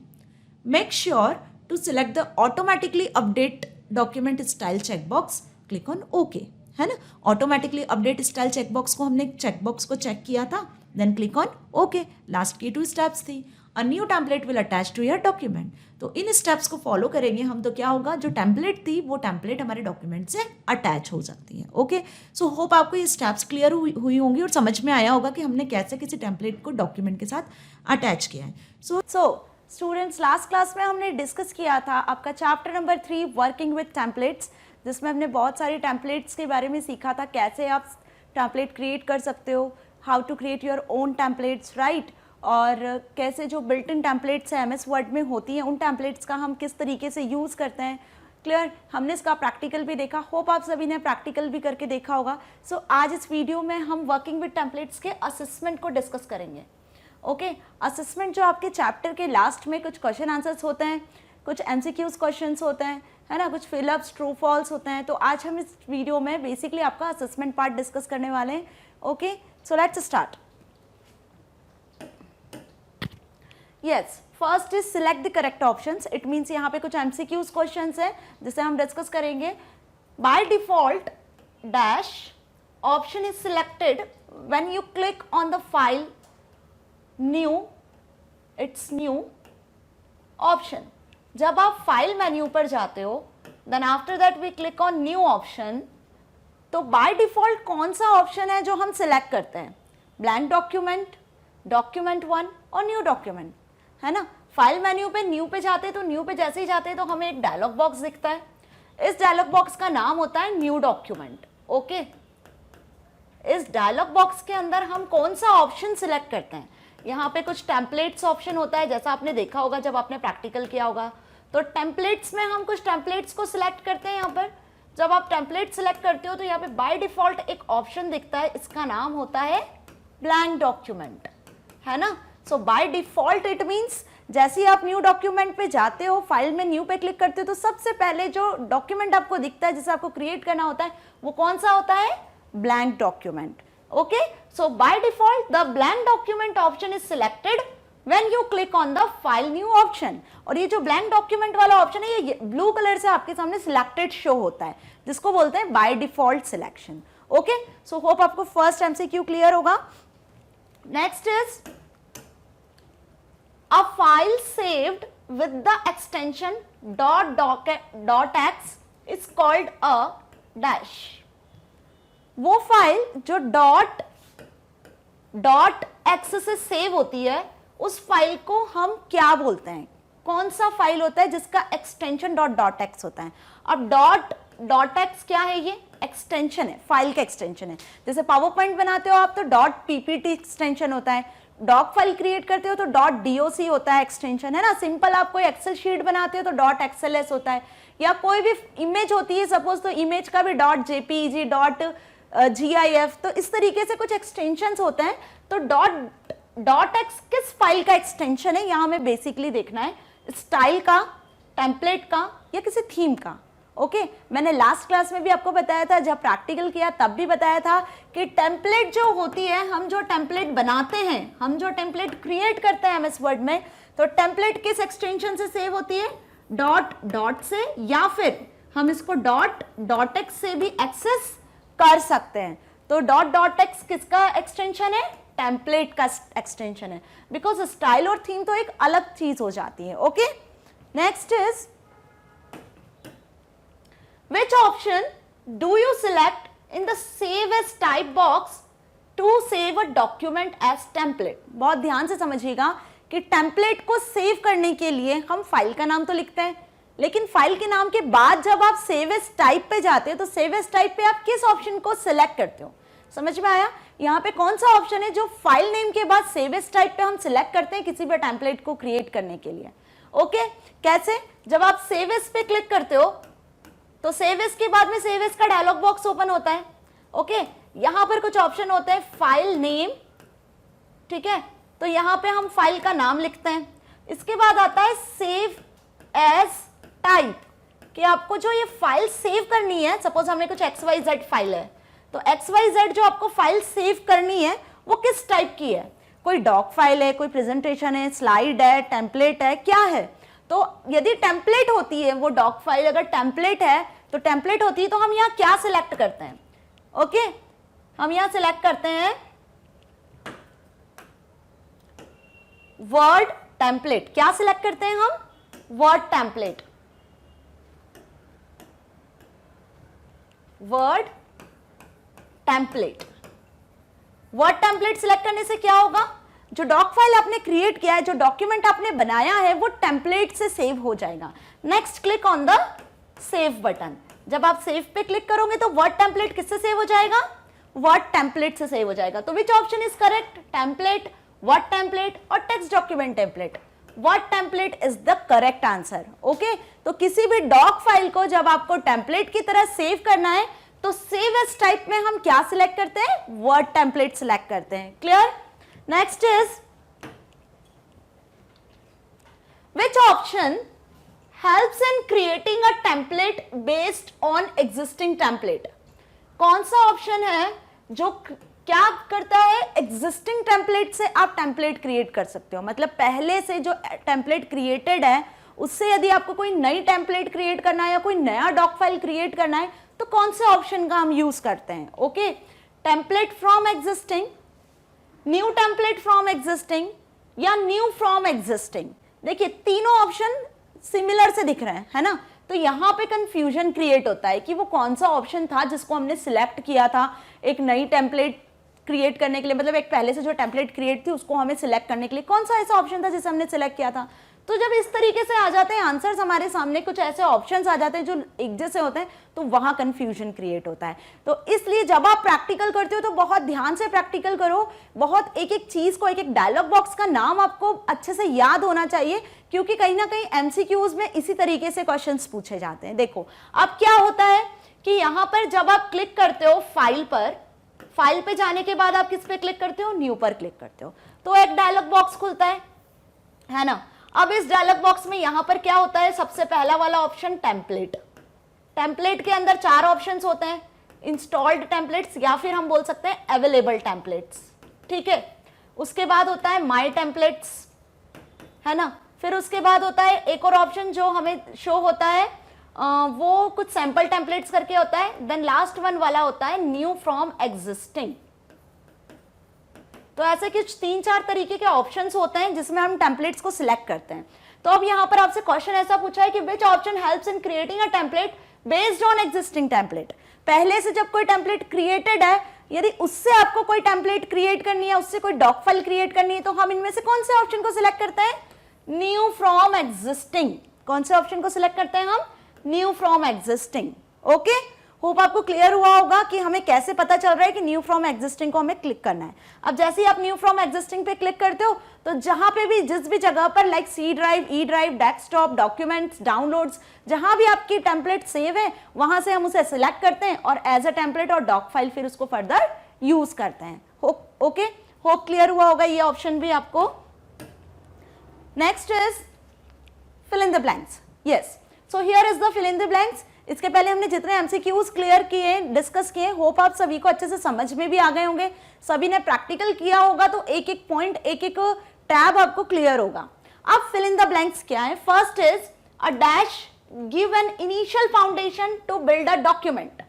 Make sure to select the automatically update document style checkbox. Click on OK, है ना। automatically update style checkbox को हमने checkbox को check किया था, then click on OK. Last की 2 steps थी। A new template will attach to your document. तो इन स्टेप्स को फॉलो करेंगे हम तो क्या होगा, जो टेम्पलेट थी वो टेम्पलेट हमारे डॉक्यूमेंट से अटैच हो जाती है। ओके, सो होप आपको ये स्टेप्स क्लियर हुई होंगी और समझ में आया होगा कि हमने कैसे किसी टेम्पलेट को डॉक्यूमेंट के साथ अटैच किया है। सो स्टूडेंट्स, लास्ट क्लास में हमने डिस्कस किया था आपका chapter number 3 working with templates, जिसमें हमने बहुत सारी टेम्पलेट्स के बारे में सीखा था, कैसे आप टेम्पलेट क्रिएट कर सकते हो, how to create your own templates, right, और कैसे जो बिल्ट इन टेम्पलेट्स है MS वर्ड में होती हैं उन टेम्पलेट्स का हम किस तरीके से यूज़ करते हैं। क्लियर, हमने इसका प्रैक्टिकल भी देखा, होप आप सभी ने प्रैक्टिकल भी करके देखा होगा। सो आज इस वीडियो में हम वर्किंग विद टेम्पलेट्स के असेसमेंट को डिस्कस करेंगे। ओके, असेसमेंट जो आपके चैप्टर के लास्ट में कुछ क्वेश्चन आंसर्स होते हैं, कुछ MCQs क्वेश्चंस होते हैं, है ना, कुछ फिलअप्स ट्रू फॉल्स होते हैं। तो आज हम इस वीडियो में बेसिकली आपका असेसमेंट पार्ट डिस्कस करने वाले हैं। Okay, so let's start. Yes, first is select the correct options. It means यहाँ पे कुछ MCQs questions है जिसे हम डिस्कस करेंगे। By default, dash option is selected when you click on the file new, it's new option. जब आप file menu पर जाते हो, then after that we click on new option, तो by default कौन सा ऑप्शन है जो हम सिलेक्ट करते हैं, ब्लैंक डॉक्यूमेंट, डॉक्यूमेंट 1 और न्यू डॉक्यूमेंट, है ना। फाइल मेन्यू पे न्यू पे जाते हैं तो न्यू पे जैसे ही जाते हैं तो हमें एक डायलॉग बॉक्स दिखता है, इस डायलॉग बॉक्स का नाम होता है न्यू डॉक्यूमेंट। ओके, इस डायलॉग बॉक्स के अंदर हम कौन सा ऑप्शन सिलेक्ट करते हैं, यहाँ पे कुछ टेम्पलेट्स ऑप्शन होता है, जैसा आपने देखा होगा जब आपने प्रैक्टिकल किया होगा, तो टेम्पलेट्स में हम कुछ टेम्पलेट्स को सिलेक्ट करते हैं। यहाँ पर जब आप टेम्पलेट सिलेक्ट करते हो तो यहाँ पे बाय डिफॉल्ट एक ऑप्शन दिखता है, इसका नाम होता है ब्लैंक डॉक्यूमेंट, है ना। सो बाय डिफॉल्ट इट मीन्स जैसे ही आप न्यू डॉक्यूमेंट पे जाते हो, फाइल में न्यू पे क्लिक करते हो तो सबसे पहले जो डॉक्यूमेंट आपको दिखता है जिसे आपको क्रिएट करना होता है वो कौन सा होता है, blank document. Okay, so bye default the blank document option is selected when you click on the file new option. और ये जो ब्लैंक डॉक्यूमेंट वाला ऑप्शन है ये ब्लू कलर से आपके सामने सिलेक्टेड शो होता है, जिसको बोलते हैं by default selection. Okay, so hope आपको फर्स्ट MCQ क्लियर होगा। Next is a file saved with the extension .x is called a dash. वो फाइल जो .x से सेव होती है उस फाइल को हम क्या बोलते हैं? कौन सा फाइल होता है जिसका एक्सटेंशन .x होता है? अब .x क्या है? ये एक्सटेंशन है, फाइल का एक्सटेंशन है। जैसे पावर पॉइंट बनाते हो आप तो .ppt एक्सटेंशन होता है, डॉक फाइल क्रिएट करते हो तो .doc होता है एक्सटेंशन, है ना। सिंपल आप कोई एक्सेल शीट बनाते हो तो .xls होता है, या कोई भी इमेज होती है सपोज तो इमेज का भी .jpeg .gif, तो इस तरीके से कुछ एक्सटेंशंस होते हैं। तो .x किस फाइल का एक्सटेंशन है, यहाँ हमें बेसिकली देखना है, स्टाइल का, टेम्पलेट का, या किसी थीम का। ओके मैंने लास्ट क्लास में भी आपको बताया था, जब प्रैक्टिकल किया तब भी बताया था कि टेम्पलेट जो होती है, हम जो टेम्पलेट बनाते हैं, हम जो टेम्पलेट क्रिएट करते हैं एमएस वर्ड में, तो टेम्पलेट किस एक्सटेंशन से सेव होती है? डॉट से, या फिर हम इसको .x से भी एक्सेस कर सकते हैं। तो .x किसका एक्सटेंशन है? टेम्पलेट का एक्सटेंशन है, बिकॉज स्टाइल और थीम तो एक अलग चीज हो जाती है। Okay next is, which option do you select in the save as type box to save a document as template? बहुत ध्यान से समझिएगा कि टेम्पलेट को सेव करने के लिए हम फाइल का नाम तो लिखते हैं, लेकिन फाइल के नाम के बाद जब आप सेव एज टाइप पे जाते हो तो सेव एज टाइप पे आप किस ऑप्शन को सिलेक्ट करते हो? समझ में आया? यहाँ पे कौन सा ऑप्शन है जो फाइल नेम के बाद सेव एज टाइप पे हम सिलेक्ट करते हैं किसी भी टेम्पलेट को क्रिएट करने के लिए? ओके कैसे? जब आप सेव एज पे क्लिक करते हो तो सेव एज के बाद में सेव एज का डायलॉग बॉक्स ओपन होता है। ओके यहां पर कुछ ऑप्शन होते हैं, फाइल नेम, ठीक है, तो यहां पे हम फाइल का नाम लिखते हैं। इसके बाद आता है सेव एज टाइप, कि आपको जो ये फाइल सेव करनी है, सपोज हमें कुछ XYZ फाइल है, तो XYZ जो आपको फाइल सेव करनी है वो किस टाइप की है? कोई डॉक फाइल है, कोई प्रेजेंटेशन है, स्लाइड है, टेम्पलेट है, क्या है? तो यदि टेम्पलेट होती है वो डॉक फाइल, अगर टेम्पलेट है तो टेम्पलेट होती है, तो हम यहाँ क्या सिलेक्ट करते हैं? ओके हम यहाँ सिलेक्ट करते हैं वर्ड टेम्पलेट। क्या सिलेक्ट करते हैं हम? Word template. Word template. Word template select करने से क्या होगा? जो डॉक फाइल आपने क्रिएट किया है, जो डॉक्यूमेंट आपने बनाया है, वो टेम्पलेट से सेव हो जाएगा। Next click on the save button. जब आप सेव पे क्लिक करोगे तो वर्ड टेम्पलेट किससे सेव हो जाएगा? वर्ड टेम्पलेट से सेव हो जाएगा। तो which option is correct? Template, word template और text document template. Word template is the correct answer. Okay तो किसी भी डॉक फाइल को जब आपको टेम्पलेट की तरह सेव करना है तो सेव एज टाइप में हम क्या सिलेक्ट करते हैं? वर्ड टेम्पलेट सिलेक्ट करते हैं। Clear? Next is, which option helps in creating a template based on existing template? कौन सा ऑप्शन है जो क्या करता है? एग्जिस्टिंग टेम्पलेट से आप टेम्पलेट क्रिएट कर सकते हो। मतलब पहले से जो टेम्पलेट क्रिएटेड है उससे यदि आपको कोई नई टेम्पलेट क्रिएट करना है या कोई नया डॉक फाइल क्रिएट करना है तो कौन से ऑप्शन का हम यूज करते हैं? Okay template from existing, new template from existing या न्यू फ्रॉम एग्जिस्टिंग। देखिए तीनों ऑप्शन सिमिलर से दिख रहे हैं, है ना। तो यहाँ पे कंफ्यूजन क्रिएट होता है कि वो कौन सा ऑप्शन था जिसको हमने सिलेक्ट किया था एक नई टेम्पलेट क्रिएट करने के लिए, मतलब एक पहले से जो टेम्पलेट क्रिएट थी उसको हमें सिलेक्ट करने के लिए कौन सा ऐसा ऑप्शन था जिसे हमने सिलेक्ट किया था। तो जब इस तरीके से आ जाते हैं आंसर्स हमारे सामने, कुछ ऐसे ऑप्शंस आ जाते हैं जो एक जैसे होते हैं, तो वहां कंफ्यूजन क्रिएट होता है। तो इसलिए जब आप प्रैक्टिकल करते हो तो बहुत ध्यान से प्रैक्टिकल करो, बहुत एक एक चीज को, एक एक डायलॉग बॉक्स का नाम आपको अच्छे से याद होना चाहिए, क्योंकि कहीं ना कहीं एमसीक्यूज में इसी तरीके से क्वेश्चंस पूछे जाते हैं। देखो अब क्या होता है कि यहाँ पर जब आप क्लिक करते हो फाइल पर, फाइल पे जाने के बाद आप किस पे क्लिक करते हो? न्यू पर क्लिक करते हो, तो एक डायलॉग बॉक्स खुलता है ना। अब इस डायलॉग बॉक्स में यहां पर क्या होता है? सबसे पहला वाला ऑप्शन टेम्पलेट। टेम्पलेट के अंदर 4 ऑप्शंस होते हैं, इंस्टॉल्ड टेम्पलेट्स या फिर हम बोल सकते हैं अवेलेबल टेम्पलेट्स, ठीक है। उसके बाद होता है माय टेम्पलेट्स, है ना। फिर उसके बाद होता है एक और ऑप्शन जो हमें शो होता है, वो कुछ सैंपल टेम्पलेट्स करके होता है। देन लास्ट वन वाला होता है न्यू फ्रॉम एग्जिस्टिंग। तो ऐसे कुछ 3-4 तरीके के ऑप्शंस होते हैं जिसमें हम टेम्पलेट्स को सिलेक्ट करते हैं। तो अब यहाँ पर आपसे क्वेश्चन ऐसा पूछा है कि which option helps in creating a template based on existing template. पहले से जब कोई टेम्पलेट क्रिएटेड है, यदि उससे आपको कोई टेम्पलेट क्रिएट करनी है, उससे कोई डॉक फाइल क्रिएट करनी है, तो हम इनमें से कौन से ऑप्शन को सिलेक्ट करते हैं? New from existing. कौन से ऑप्शन को सिलेक्ट करते हैं हम? New from existing. Okay, hope आपको क्लियर हुआ होगा कि हमें कैसे पता चल रहा है कि न्यू फ्रॉम एग्जिस्टिंग को हमें क्लिक करना है। अब जैसे ही आप न्यू फ्रॉम एग्जिस्टिंग पे क्लिक करते हो तो जहां पे भी जिस भी जगह पर like C drive, E drive, desktop, documents, downloads, जहां भी आपकी टेम्पलेट सेव है वहां से हम उसे सिलेक्ट करते हैं और एज अ टेम्पलेट और डॉक फाइल फिर उसको फर्दर यूज करते हैं। ओके, होप क्लियर हुआ होगा ये ऑप्शन भी आपको। Next is fill in the blanks. Yes, so here is the fill in the blanks. इसके पहले हमने जितने एमसीक्यूज क्लियर किए, डिस्कस किए, होप आप सभी को अच्छे से समझ में भी आ गए होंगे। सभी ने प्रैक्टिकल किया होगा तो एक एक पॉइंट, एक एक टैब आपको क्लियर होगा। अब फिल इन द ब्लैंक्स क्या है? First is a dash give an initial foundation to build a document.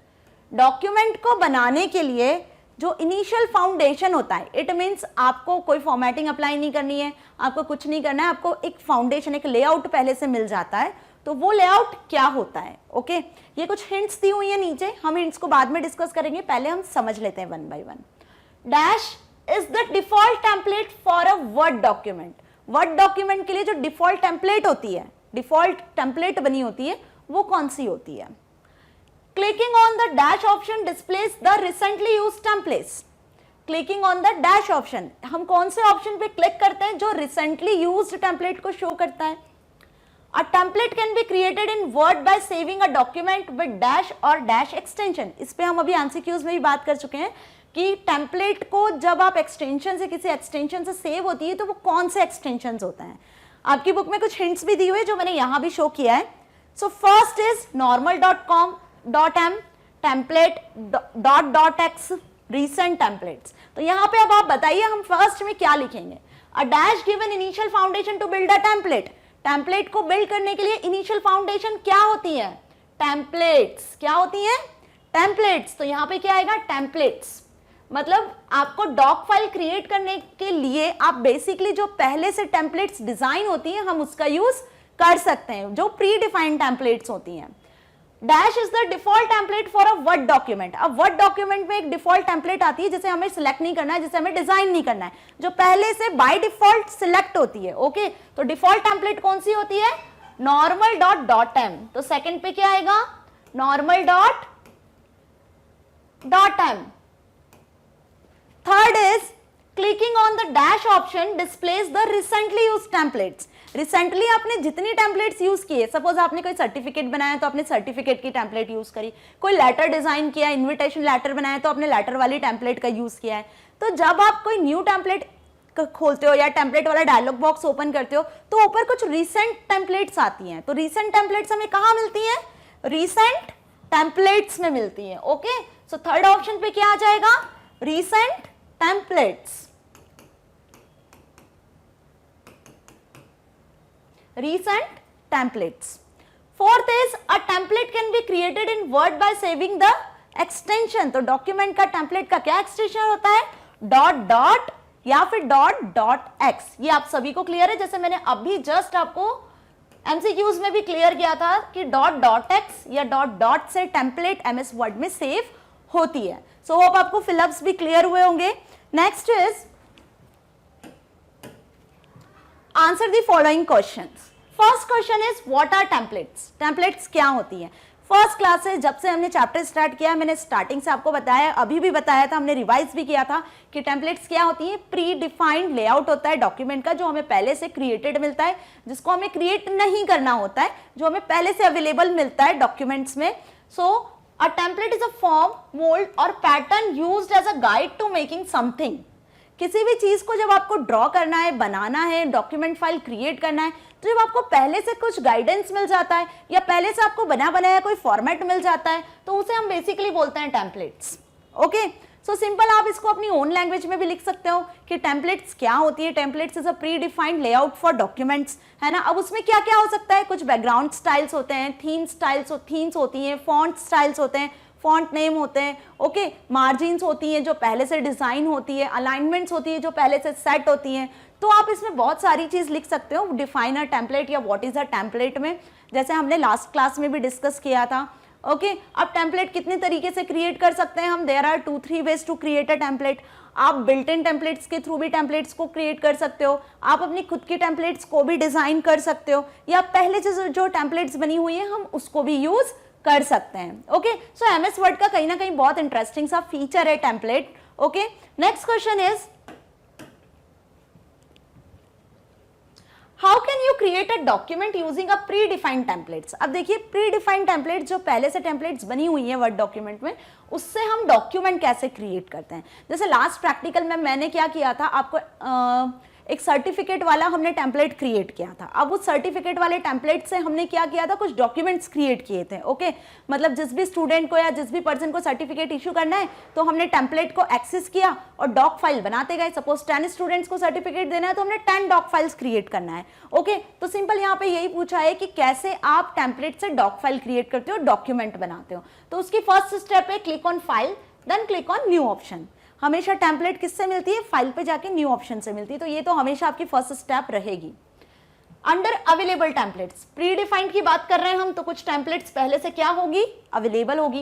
Document को बनाने के लिए जो इनिशियल फाउंडेशन होता है, इट मीन्स आपको कोई फॉर्मेटिंग अप्लाई नहीं करनी है, आपको कुछ नहीं करना है, आपको एक फाउंडेशन, एक लेआउट पहले से मिल जाता है। तो वो लेआउट क्या होता है? ओके, ये कुछ हिंट्स दी हुई है नीचे, हम हिंट्स को बाद में डिस्कस करेंगे, पहले हम समझ लेते हैं one by one. Dash is the default template for a word document. Word document के लिए जो डिफॉल्ट टेम्पलेट होती है, डिफॉल्ट टेम्पलेट बनी होती है, वो कौन सी होती है? Clicking on the dash option displace the recently used templates. Clicking on the dash option, हम कौन से ऑप्शन पे क्लिक करते हैं जो रिसेंटली यूज्ड टेम्पलेट को शो करता है? A template can be created in Word by saving a document with dash और dash extension। इस पे हम अभी MCQs में भी बात कर चुके हैं कि टेम्पलेट को जब आप एक्सटेंशन से, किसी एक्सटेंशन से सेव होती है तो वो कौन से एक्सटेंशंस होते हैं। आपकी बुक में कुछ हिंट्स भी दी हुई है जो मैंने यहाँ भी शो किया है। So first is normal.com.m, template .x, recent templates। तो यहाँ पे अब आप बताइए हम फर्स्ट में क्या लिखेंगे? A dash given initial foundation to build a template। Template को बिल्ड करने के लिए इनिशियल फाउंडेशन क्या होती है? टेम्पलेट्स। क्या होती है? टेम्पलेट्स। तो यहाँ पे क्या आएगा? टेम्पलेट्स। मतलब आपको डॉक फाइल क्रिएट करने के लिए आप बेसिकली जो पहले से टेम्पलेट्स डिजाइन होती है हम उसका यूज कर सकते हैं, जो प्री डिफाइंड टेम्पलेट्स होती हैं। Dash is the default template for a word document. अब वर्ड डॉक्यूमेंट में एक डिफॉल्ट टेम्पलेट आती है जिसे हमें सिलेक्ट नहीं करना है, जिसे हमें डिजाइन नहीं करना है, जो पहले से बाय डिफॉल्ट सिलेक्ट होती है। ओके, तो डिफॉल्ट टेम्पलेट कौन सी होती है? normal.m। तो सेकंड पे क्या आएगा? normal.m। Third is clicking on the dash option displace the recently used templates. Recently आपने जितनी टेम्पलेट्स यूज किए, सपोज आपने कोई सर्टिफिकेट बनाया तो आपने सर्टिफिकेट की टेम्पलेट यूज करी, कोई लेटर डिजाइन किया, इनविटेशन लेटर बनाया तो आपने लेटर वाली टेम्पलेट का यूज किया है। तो जब आप कोई न्यू टेम्पलेट खोलते हो या टेम्पलेट वाला डायलॉग बॉक्स ओपन करते हो तो ऊपर कुछ रीसेंट टेम्पलेट्स आती हैं। तो रीसेंट टेम्पलेट्स हमें कहाँ मिलती हैं? रीसेंट टेम्पलेट्स में मिलती हैं। ओके, सो थर्ड ऑप्शन पे क्या आ जाएगा? Recent templates. Recent templates. Fourth is a template can be created in Word by saving the extension। तो डॉक्यूमेंट का टेम्पलेट का क्या एक्सटेंशन होता है? डॉट या फिर .x। ये आप सभी को क्लियर है, जैसे मैंने अभी जस्ट आपको MCQs में भी क्लियर किया था कि .x या डॉट से टेम्पलेट MS वर्ड में सेव होती है। सो होप आपको फिलअप्स भी क्लियर हुए होंगे। Next is answer the following questions। First question is what are templates. Templates क्या होती है? फर्स्ट क्लास से जब से हमने चैप्टर स्टार्ट किया, मैंने स्टार्टिंग से आपको बताया, अभी भी बताया था, हमने रिवाइज भी किया था कि टेम्पलेट्स क्या होती है? प्री डिफाइंड लेआउट होता है डॉक्यूमेंट का, जो हमें पहले से क्रिएटेड मिलता है, जिसको हमें क्रिएट नहीं करना होता है, जो हमें पहले से अवेलेबल मिलता है डॉक्यूमेंट्स में। So a template is a form, mould और pattern used as a guide to making something. किसी भी चीज को जब आपको ड्रॉ करना है, बनाना है, डॉक्यूमेंट फाइल क्रिएट करना है, तो जब आपको पहले से कुछ गाइडेंस मिल जाता है या पहले से आपको बना बनाया कोई फॉर्मेट मिल जाता है, तो उसे हम बेसिकली बोलते हैं टेम्पलेट्स। ओके, सो सिंपल आप इसको अपनी ओन लैंग्वेज में भी लिख सकते हो कि टेम्पलेट्स क्या होती है। Templates is a pre defined layout for documents, है ना। अब उसमें क्या क्या हो सकता है? कुछ बैकग्राउंड स्टाइल्स होते हैं, थीम्स होती हैं, फॉन्ट स्टाइल्स होते हैं, फॉन्ट नेम होते हैं, ओके, मार्जिन्स होती हैं जो पहले से डिजाइन होती है, अलाइनमेंट्स होती है जो पहले से सेट होती हैं। तो आप इसमें बहुत सारी चीज लिख सकते हो डिफाइन अ टेम्पलेट या व्हाट इज अ टेम्पलेट में, जैसे हमने लास्ट क्लास में भी डिस्कस किया था। ओके, अब टेम्पलेट कितने तरीके से क्रिएट कर सकते हैं हम, there are 2-3 ways to create a template. आप बिल्ट इन टेम्पलेट्स के थ्रू भी टेम्पलेट्स को क्रिएट कर सकते हो, आप अपनी खुद की टेम्पलेट्स को भी डिजाइन कर सकते हो, या पहले से जो टेम्पलेट्स बनी हुई है हम उसको भी यूज कर सकते हैं। ओके, सो एमएस वर्ड का कहीं ना कहीं बहुत इंटरेस्टिंग सा फीचर है template. Okay, next question is how can you create a document using a pre defined templates. अब देखिए, प्री डिफाइंड टेम्पलेट्स जो पहले से टेम्पलेट्स बनी हुई हैं वर्ड डॉक्यूमेंट में, उससे हम डॉक्यूमेंट कैसे क्रिएट करते हैं। जैसे लास्ट प्रैक्टिकल में मैंने क्या किया था, आपको एक सर्टिफिकेट वाला हमने टेम्पलेट क्रिएट किया था। अब उस सर्टिफिकेट वाले टेम्पलेट से हमने क्या किया था, कुछ डॉक्यूमेंट्स क्रिएट किए थे। ओके, मतलब जिस भी स्टूडेंट को या जिस भी पर्सन को सर्टिफिकेट इशू करना है तो हमने टेम्पलेट को एक्सेस किया और डॉक फाइल बनाते गए। सपोज 10 स्टूडेंट्स को सर्टिफिकेट देना है तो हमने 10 डॉक फाइल्स क्रिएट करना है। ओके, तो सिंपल यहाँ पे यही पूछा है कि कैसे आप टेम्पलेट से डॉक फाइल क्रिएट करते हो, डॉक्यूमेंट बनाते हो। तो उसकी फर्स्ट स्टेप है click on file, then click on new option. हमेशा टेम्पलेट किससे मिलती है, फाइल पे जाके न्यू ऑप्शन से मिलती है, तो ये तो हमेशा आपकी फर्स्ट स्टेप रहेगी। Under available templates, pre defined की बात कर रहे हैं हम, तो कुछ टेम्पलेट्स पहले से क्या होगी, अवेलेबल होगी।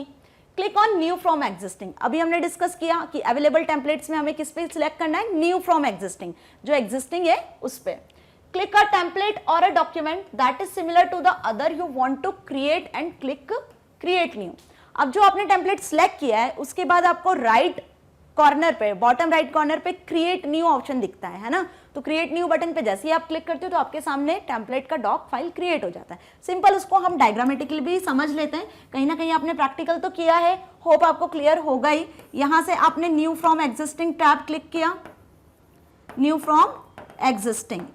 Click on new from existing, अभी हमने डिस्कस किया कि अवेलेबल टेम्पलेट्स में हमें किस पे सिलेक्ट करना है, न्यू फ्रॉम एग्जिस्टिंग, जो एग्जिस्टिंग है उस पे। क्लिक अ टेम्पलेट और a document that is similar to the other you want to create and click create new. अब जो आपने टेम्पलेट सिलेक्ट किया है उसके बाद आपको राइट कॉर्नर पे, बॉटम राइट कॉर्नर पे क्रिएट न्यू ऑप्शन दिखता है ना, तो क्रिएट न्यू बटन पे जैसे ही आप क्लिक करते हो तो आपके सामने टेम्पलेट का डॉक फाइल क्रिएट हो जाता है। सिंपल, उसको हम डायग्रामेटिकली भी समझ लेते हैं, कहीं ना कहीं आपने प्रैक्टिकल तो किया है, होप आपको क्लियर होगा ही। यहां से आपने new from existing tab click किया, न्यू फ्रॉम एग्जिस्टिंग,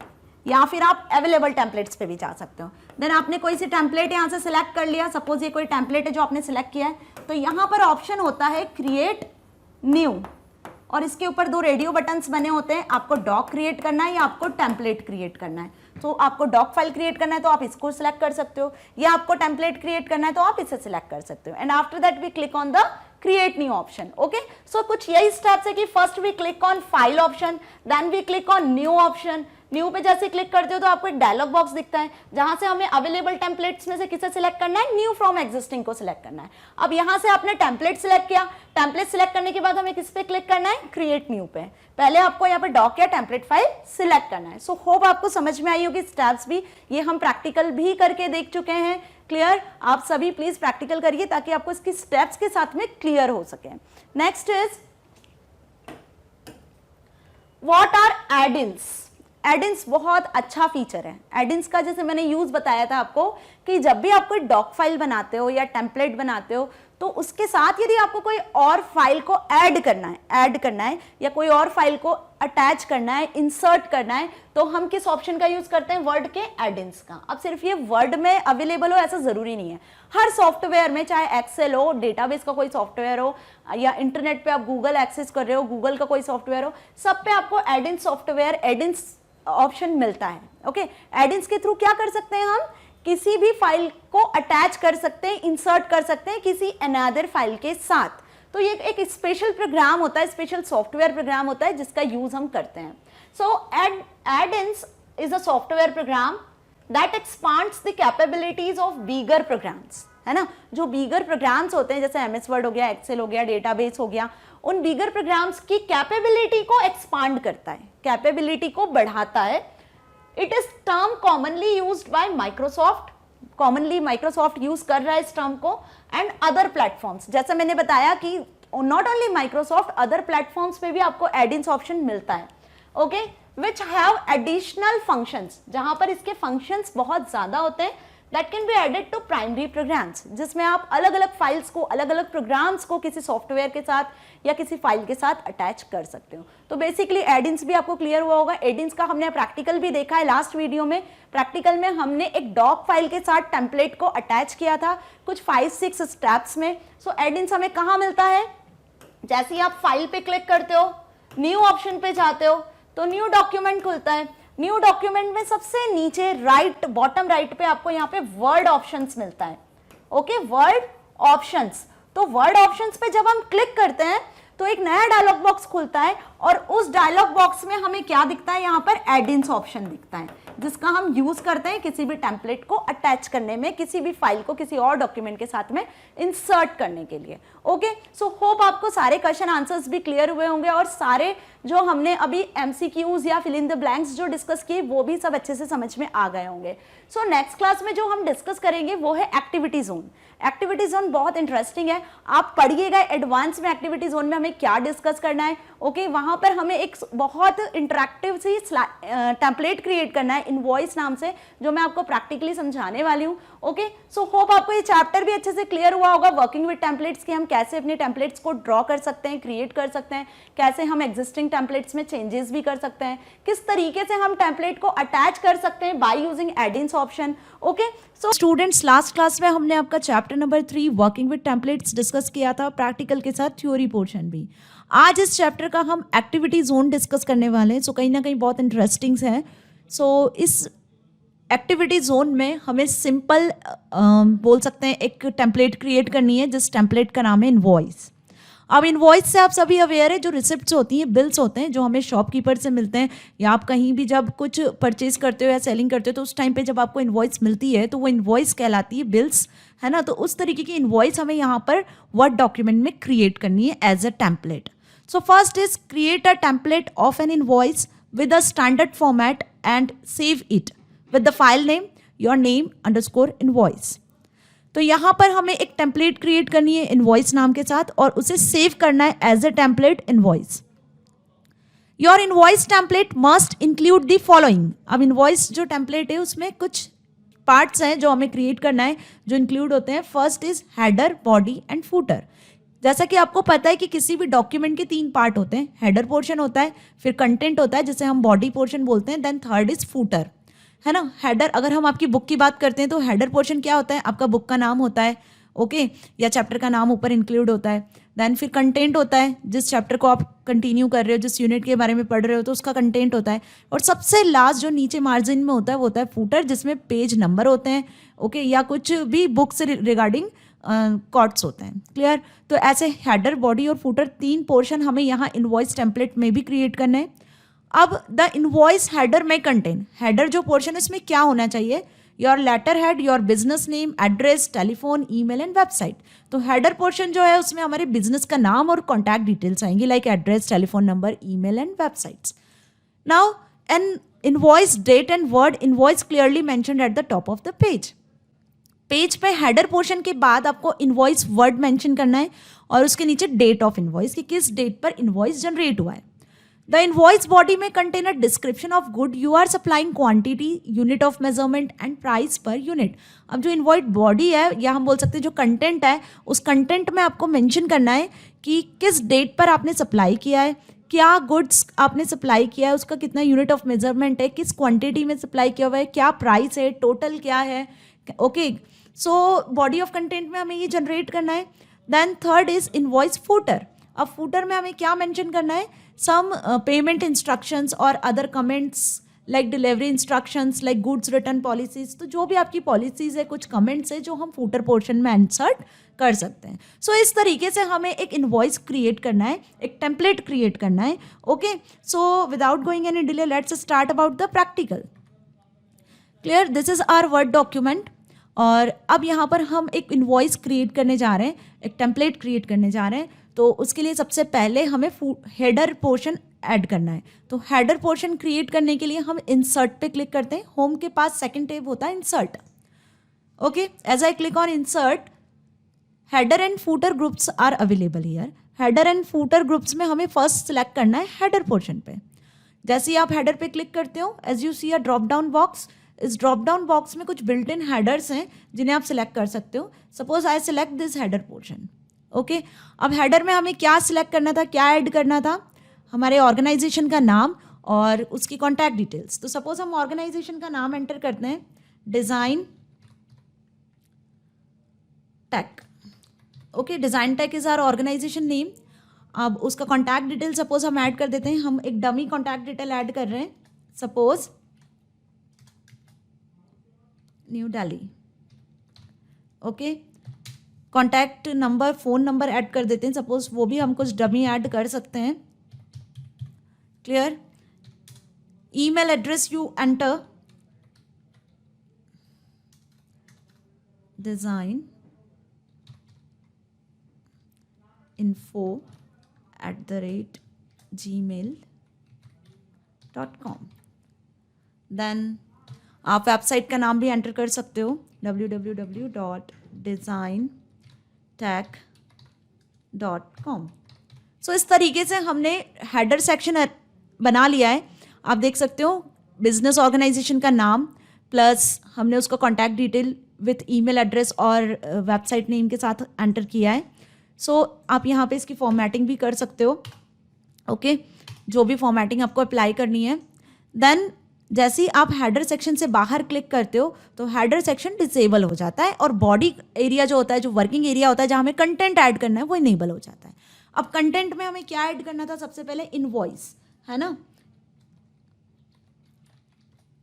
या फिर आप अवेलेबल टेम्पलेट्स पे भी जा सकते हो। देन आपने कोई सी टेम्पलेट यहाँ से सिलेक्ट कर लिया, सपोज ये कोई टेम्पलेट है जो आपने सिलेक्ट किया है, तो यहाँ पर ऑप्शन होता है क्रिएट न्यू, और इसके ऊपर 2 रेडियो बटन्स बने होते हैं, आपको डॉक क्रिएट करना है या आपको टेम्पलेट क्रिएट करना है। तो आपको डॉक फाइल क्रिएट करना है तो आप इसको सिलेक्ट कर सकते हो, या आपको टेम्पलेट क्रिएट करना है तो आप इसे सिलेक्ट कर सकते हो। And after that we click on the create new option. Okay, so कुछ यही स्टेप्स है कि first we click on file option, then we click on new option. New पे जैसे क्लिक करते हो तो आपको एक डायलॉग बॉक्स दिखता है जहां से हमें अवेलेबल टेम्पलेट्स में से किसे सिलेक्ट करना है, न्यू फ्रॉम एग्जिस्टिंग को सिलेक्ट करना है। अब यहां से आपने टेम्पलेट सिलेक्ट किया, टेम्पलेट सिलेक्ट करने के बाद हमें किस पे क्लिक करना है, क्रिएट न्यू पे। पहले आपको यहाँ पे डॉक या टेम्पलेट फाइल सिलेक्ट करना है। सो होप आपको समझ में आई होगी स्टेप्स भी, ये हम प्रैक्टिकल भी करके देख चुके हैं। क्लियर, आप सभी प्लीज प्रैक्टिकल करिए ताकि आपको इसकी स्टेप्स के साथ में क्लियर हो सके। Next is what are add ins. Add ins बहुत अच्छा फीचर है। एड-इन्स का जैसे मैंने यूज बताया था आपको कि जब भी आप कोई डॉक फाइल बनाते हो या टेम्पलेट बनाते हो तो उसके साथ यदि आपको कोई और फाइल को ऐड करना है या कोई और फाइल को अटैच करना है, इंसर्ट करना है, तो हम किस ऑप्शन का यूज करते हैं, वर्ड के एड-इन्स का। अब सिर्फ ये वर्ड में अवेलेबल हो ऐसा जरूरी नहीं है, हर सॉफ्टवेयर में, चाहे एक्सेल हो, डेटाबेस का कोई सॉफ्टवेयर हो, या इंटरनेट पे आप गूगल एक्सेस कर रहे हो, गूगल का कोई सॉफ्टवेयर हो, सब पे आपको एड-इन्स सॉफ्टवेयर, एड-इन्स ऑप्शन मिलता है। ओके, एड-इन्स के थ्रू क्या कर सकते हैं, हम किसी भी फाइल को अटैच कर सकते हैं, इंसर्ट कर सकते हैं किसी अनदर फाइल के साथ। तो ये एक स्पेशल प्रोग्राम होता है, स्पेशल सॉफ्टवेयर प्रोग्राम होता है जिसका यूज हम करते हैं। So add ins is a software program that expands the capabilities of bigger programs, है ना। जो बिगर प्रोग्राम्स होते हैं जैसे एमएस वर्ड हो गया, एक्सेल हो गया, डेटाबेस हो गया, उन बिगर प्रोग्राम्स की कैपेबिलिटी को एक्सपांड करता है, कैपेबिलिटी को बढ़ाता है। It is term commonly used by Microsoft, commonly Microsoft use कर रहा है इस टर्म को, एंड अदर प्लेटफॉर्म्स। जैसे मैंने बताया कि not only Microsoft, other platforms पे भी आपको एड-इन्स ऑप्शन मिलता है। Okay, which have additional functions, जहां पर इसके फंक्शंस बहुत ज्यादा होते हैं, that can be added to primary programs, जिसमें आप अलग अलग फाइल्स को, अलग अलग प्रोग्राम्स को किसी सॉफ्टवेयर के साथ या किसी फाइल के साथ अटैच कर सकते हो। तो बेसिकली एड-इन्स भी आपको क्लियर हुआ होगा। एड-इन्स का हमने प्रैक्टिकल भी देखा है लास्ट वीडियो में। प्रैक्टिकल में हमने एक डॉक फाइल के साथ टेम्पलेट को अटैच किया था कुछ 5-6 स्टेप्स में। सो एड-इन्स हमें कहाँ मिलता है, जैसे ही आप फाइल पे क्लिक करते हो, न्यू ऑप्शन पे जाते हो तो न्यू डॉक्यूमेंट खुलता है। न्यू डॉक्यूमेंट में सबसे नीचे राइट, बॉटम राइट पे आपको यहाँ पे वर्ड ऑप्शंस मिलता है। ओके, वर्ड ऑप्शंस, तो वर्ड ऑप्शंस पे जब हम क्लिक करते हैं तो एक नया डायलॉग बॉक्स खुलता है और उस डायलॉग बॉक्स में हमें क्या दिखता है, यहाँ पर एड-इन्स ऑप्शन दिखता है, जिसका हम यूज करते हैं किसी भी टेम्पलेट को अटैच करने में, किसी भी फाइल को किसी और डॉक्यूमेंट के साथ में इंसर्ट करने के लिए। ओके, सो होप आपको सारे क्वेश्चन आंसर्स भी क्लियर हुए होंगे और सारे जो हमने अभी एमसीक्यूज या फिल इन द ब्लैंक्स जो डिस्कस किए वो भी सब अच्छे से समझ में आ गए होंगे। सो नेक्स्ट क्लास में जो हम डिस्कस करेंगे वो है एक्टिविटी जोन। एक्टिविटी जोन बहुत इंटरेस्टिंग है, आप पढ़िएगा एडवांस में एक्टिविटी जोन में हमें क्या डिस्कस करना है। ओके, वहां पर हमें एक बहुत इंटरेक्टिव सी टेम्पलेट क्रिएट करना है इनवॉइस नाम से, जो मैं आपको प्रैक्टिकली समझाने वाली हूँ। ओके, सो होप आपको ये चैप्टर भी अच्छे से क्लियर हुआ होगा वर्किंग विद टेम्पलेट्स की, हम कैसे अपने टेम्पलेट्स को ड्रॉ कर सकते हैं, क्रिएट कर सकते हैं, कैसे हम एग्जिस्टिंग टेम्पलेट्स में चेंजेस भी कर सकते हैं, किस तरीके से हम टेम्पलेट को अटैच कर सकते हैं by using add ins option. Okay, so students last class में हमने आपका chapter number 3 working with templates discuss किया था, प्रैक्टिकल के साथ थ्योरी पोर्शन भी। आज इस चैप्टर का हम एक्टिविटी जोन डिस्कस करने वाले हैं, सो कहीं ना कहीं बहुत इंटरेस्टिंग है। सो इस एक्टिविटी जोन में हमें सिंपल बोल सकते हैं एक टेम्पलेट क्रिएट करनी है, जिस टेम्पलेट का नाम है इनवॉइस। अब इनवॉइस से आप सभी अवेयर है, जो रिसिप्ट्स होती हैं, बिल्स होते हैं जो हमें शॉपकीपर से मिलते हैं, या आप कहीं भी जब कुछ परचेज करते हो या सेलिंग करते हो तो उस टाइम पे जब आपको इनवॉइस मिलती है तो वो इनवॉइस कहलाती है, बिल्स, है ना। तो उस तरीके की इनवॉइस हमें यहाँ पर वर्ड डॉक्यूमेंट में क्रिएट करनी है as a template. So first is create a template of an invoice with a standard format and save it with the file name your name underscore invoice। तो यहाँ पर हमें एक टेम्पलेट क्रिएट करनी है इनवॉइस नाम के साथ और उसे सेव करना है as a template invoice. Your invoice template must include the following. अब इनवॉइस जो टेम्पलेट है उसमें कुछ पार्ट्स हैं जो हमें क्रिएट करना है, जो इंक्लूड होते हैं। First is header, body and footer. जैसा कि आपको पता है कि किसी भी डॉक्यूमेंट के 3 पार्ट होते हैं, हेडर पोर्शन होता है, फिर कंटेंट होता है जिसे हम बॉडी पोर्शन बोलते हैं, देन थर्ड इज फूटर, है ना। हेडर, अगर हम आपकी बुक की बात करते हैं तो हेडर पोर्शन क्या होता है, आपका बुक का नाम होता है, ओके, या चैप्टर का नाम ऊपर इंक्लूड होता है। देन फिर कंटेंट होता है, जिस चैप्टर को आप कंटिन्यू कर रहे हो, जिस यूनिट के बारे में पढ़ रहे हो तो उसका कंटेंट होता है। और सबसे लास्ट जो नीचे मार्जिन में होता है वो होता है फूटर, जिसमें पेज नंबर होते हैं, ओके, या कुछ भी बुक से रिगार्डिंग कॉर्ड्स होते हैं। क्लियर। तो ऐसे हेडर, बॉडी और फूटर 3 पोर्शन हमें यहाँ इनवॉइस टेम्पलेट में भी क्रिएट करना है। अब द इनवॉइस हेडर में कंटेन, हेडर जो पोर्शन है इसमें क्या होना चाहिए, your letterhead, your business name, address, telephone, email and website. तो हेडर पोर्शन जो है उसमें हमारे बिजनेस का नाम और कॉन्टैक्ट डिटेल्स आएंगी, like address, telephone number, email and websites. Now an invoice date and word invoice clearly mentioned at the top of the page. Page पे हेडर पोर्शन के बाद आपको इनवॉइस वर्ड मेंशन करना है और उसके नीचे डेट ऑफ इनवॉइस, कि किस डेट पर इनवॉइस जनरेट हुआ है। द इनवॉइस बॉडी में contain a description of good you are supplying, quantity, unit of measurement and price per unit. अब जो इनवॉइस बॉडी है, या हम बोल सकते हैं जो कंटेंट है, उस कंटेंट में आपको मेंशन करना है कि किस डेट पर आपने सप्लाई किया है, क्या गुड्स आपने सप्लाई किया है, उसका कितना यूनिट ऑफ मेजरमेंट है, किस क्वांटिटी में सप्लाई किया हुआ है, क्या प्राइस है, टोटल क्या है। Okay, so body of content में हमें ये जनरेट करना है। Then third is invoice footer. अब फूटर में हमें क्या मेंशन करना है, सम पेमेंट इंस्ट्रक्शंस और other comments like delivery instructions, like goods return policies. तो जो भी आपकी पॉलिसीज है, कुछ कमेंट्स है जो हम फूटर पोर्शन में इंसर्ट कर सकते हैं। सो इस तरीके से हमें एक इनवॉइस क्रिएट करना है, एक टेम्पलेट क्रिएट करना है। Okay, so without going any delay let's start about the practical. Clear, this is our word document. और अब यहाँ पर हम एक इनवॉइस क्रिएट करने जा रहे हैं, एक टेम्पलेट क्रिएट करने जा रहे हैं। तो उसके लिए सबसे पहले हमें हेडर पोर्शन ऐड करना है। तो हेडर पोर्शन क्रिएट करने के लिए हम इंसर्ट पे क्लिक करते हैं। होम के पास सेकंड टैब होता है insert. Okay, as I click on insert, header and footer groups are available here. Header and footer groups में हमें फर्स्ट सेलेक्ट करना है हेडर पोर्शन पे। जैसे ही आप हेडर पे क्लिक करते हो, as you see a drop down box. इस ड्रॉप डाउन बॉक्स में कुछ बिल्ट इन हेडर्स हैं जिन्हें आप सिलेक्ट कर सकते हो। Suppose I select this header portion. Okay, अब हेडर में हमें क्या सिलेक्ट करना था, क्या ऐड करना था, हमारे ऑर्गेनाइजेशन का नाम और उसकी कॉन्टैक्ट डिटेल्स। तो सपोज हम ऑर्गेनाइजेशन का नाम एंटर करते हैं, design tech. Okay, design tech is our organisation name. अब उसका कॉन्टैक्ट डिटेल सपोज हम ऐड कर देते हैं। हम एक डमी कॉन्टैक्ट डिटेल ऐड कर रहे हैं, suppose new Delhi. Okay, contact number, phone number add कर देते हैं, सपोज वो भी हम कुछ डमी ऐड कर सकते हैं. Clear. Email address you enter design info@gmail.com. देन आप वेबसाइट का नाम भी एंटर कर सकते हो, www.designtech.com. सो इस तरीके से हमने हेडर सेक्शन बना लिया है. आप देख सकते हो बिजनेस ऑर्गेनाइजेशन का नाम प्लस हमने उसका contact detail with email address और वेबसाइट नेम के साथ एंटर किया है. सो आप यहाँ पे इसकी फॉर्मेटिंग भी कर सकते हो. ओके, जो भी फॉर्मेटिंग आपको अप्लाई करनी है. देन जैसे ही आप हेडर सेक्शन से बाहर क्लिक करते हो तो हेडर सेक्शन डिसेबल हो जाता है और बॉडी एरिया जो होता है, जो वर्किंग एरिया होता है जहाँ हमें कंटेंट ऐड करना है, वो इनेबल हो जाता है. अब कंटेंट में हमें क्या ऐड करना था? सबसे पहले इनवॉइस, है ना.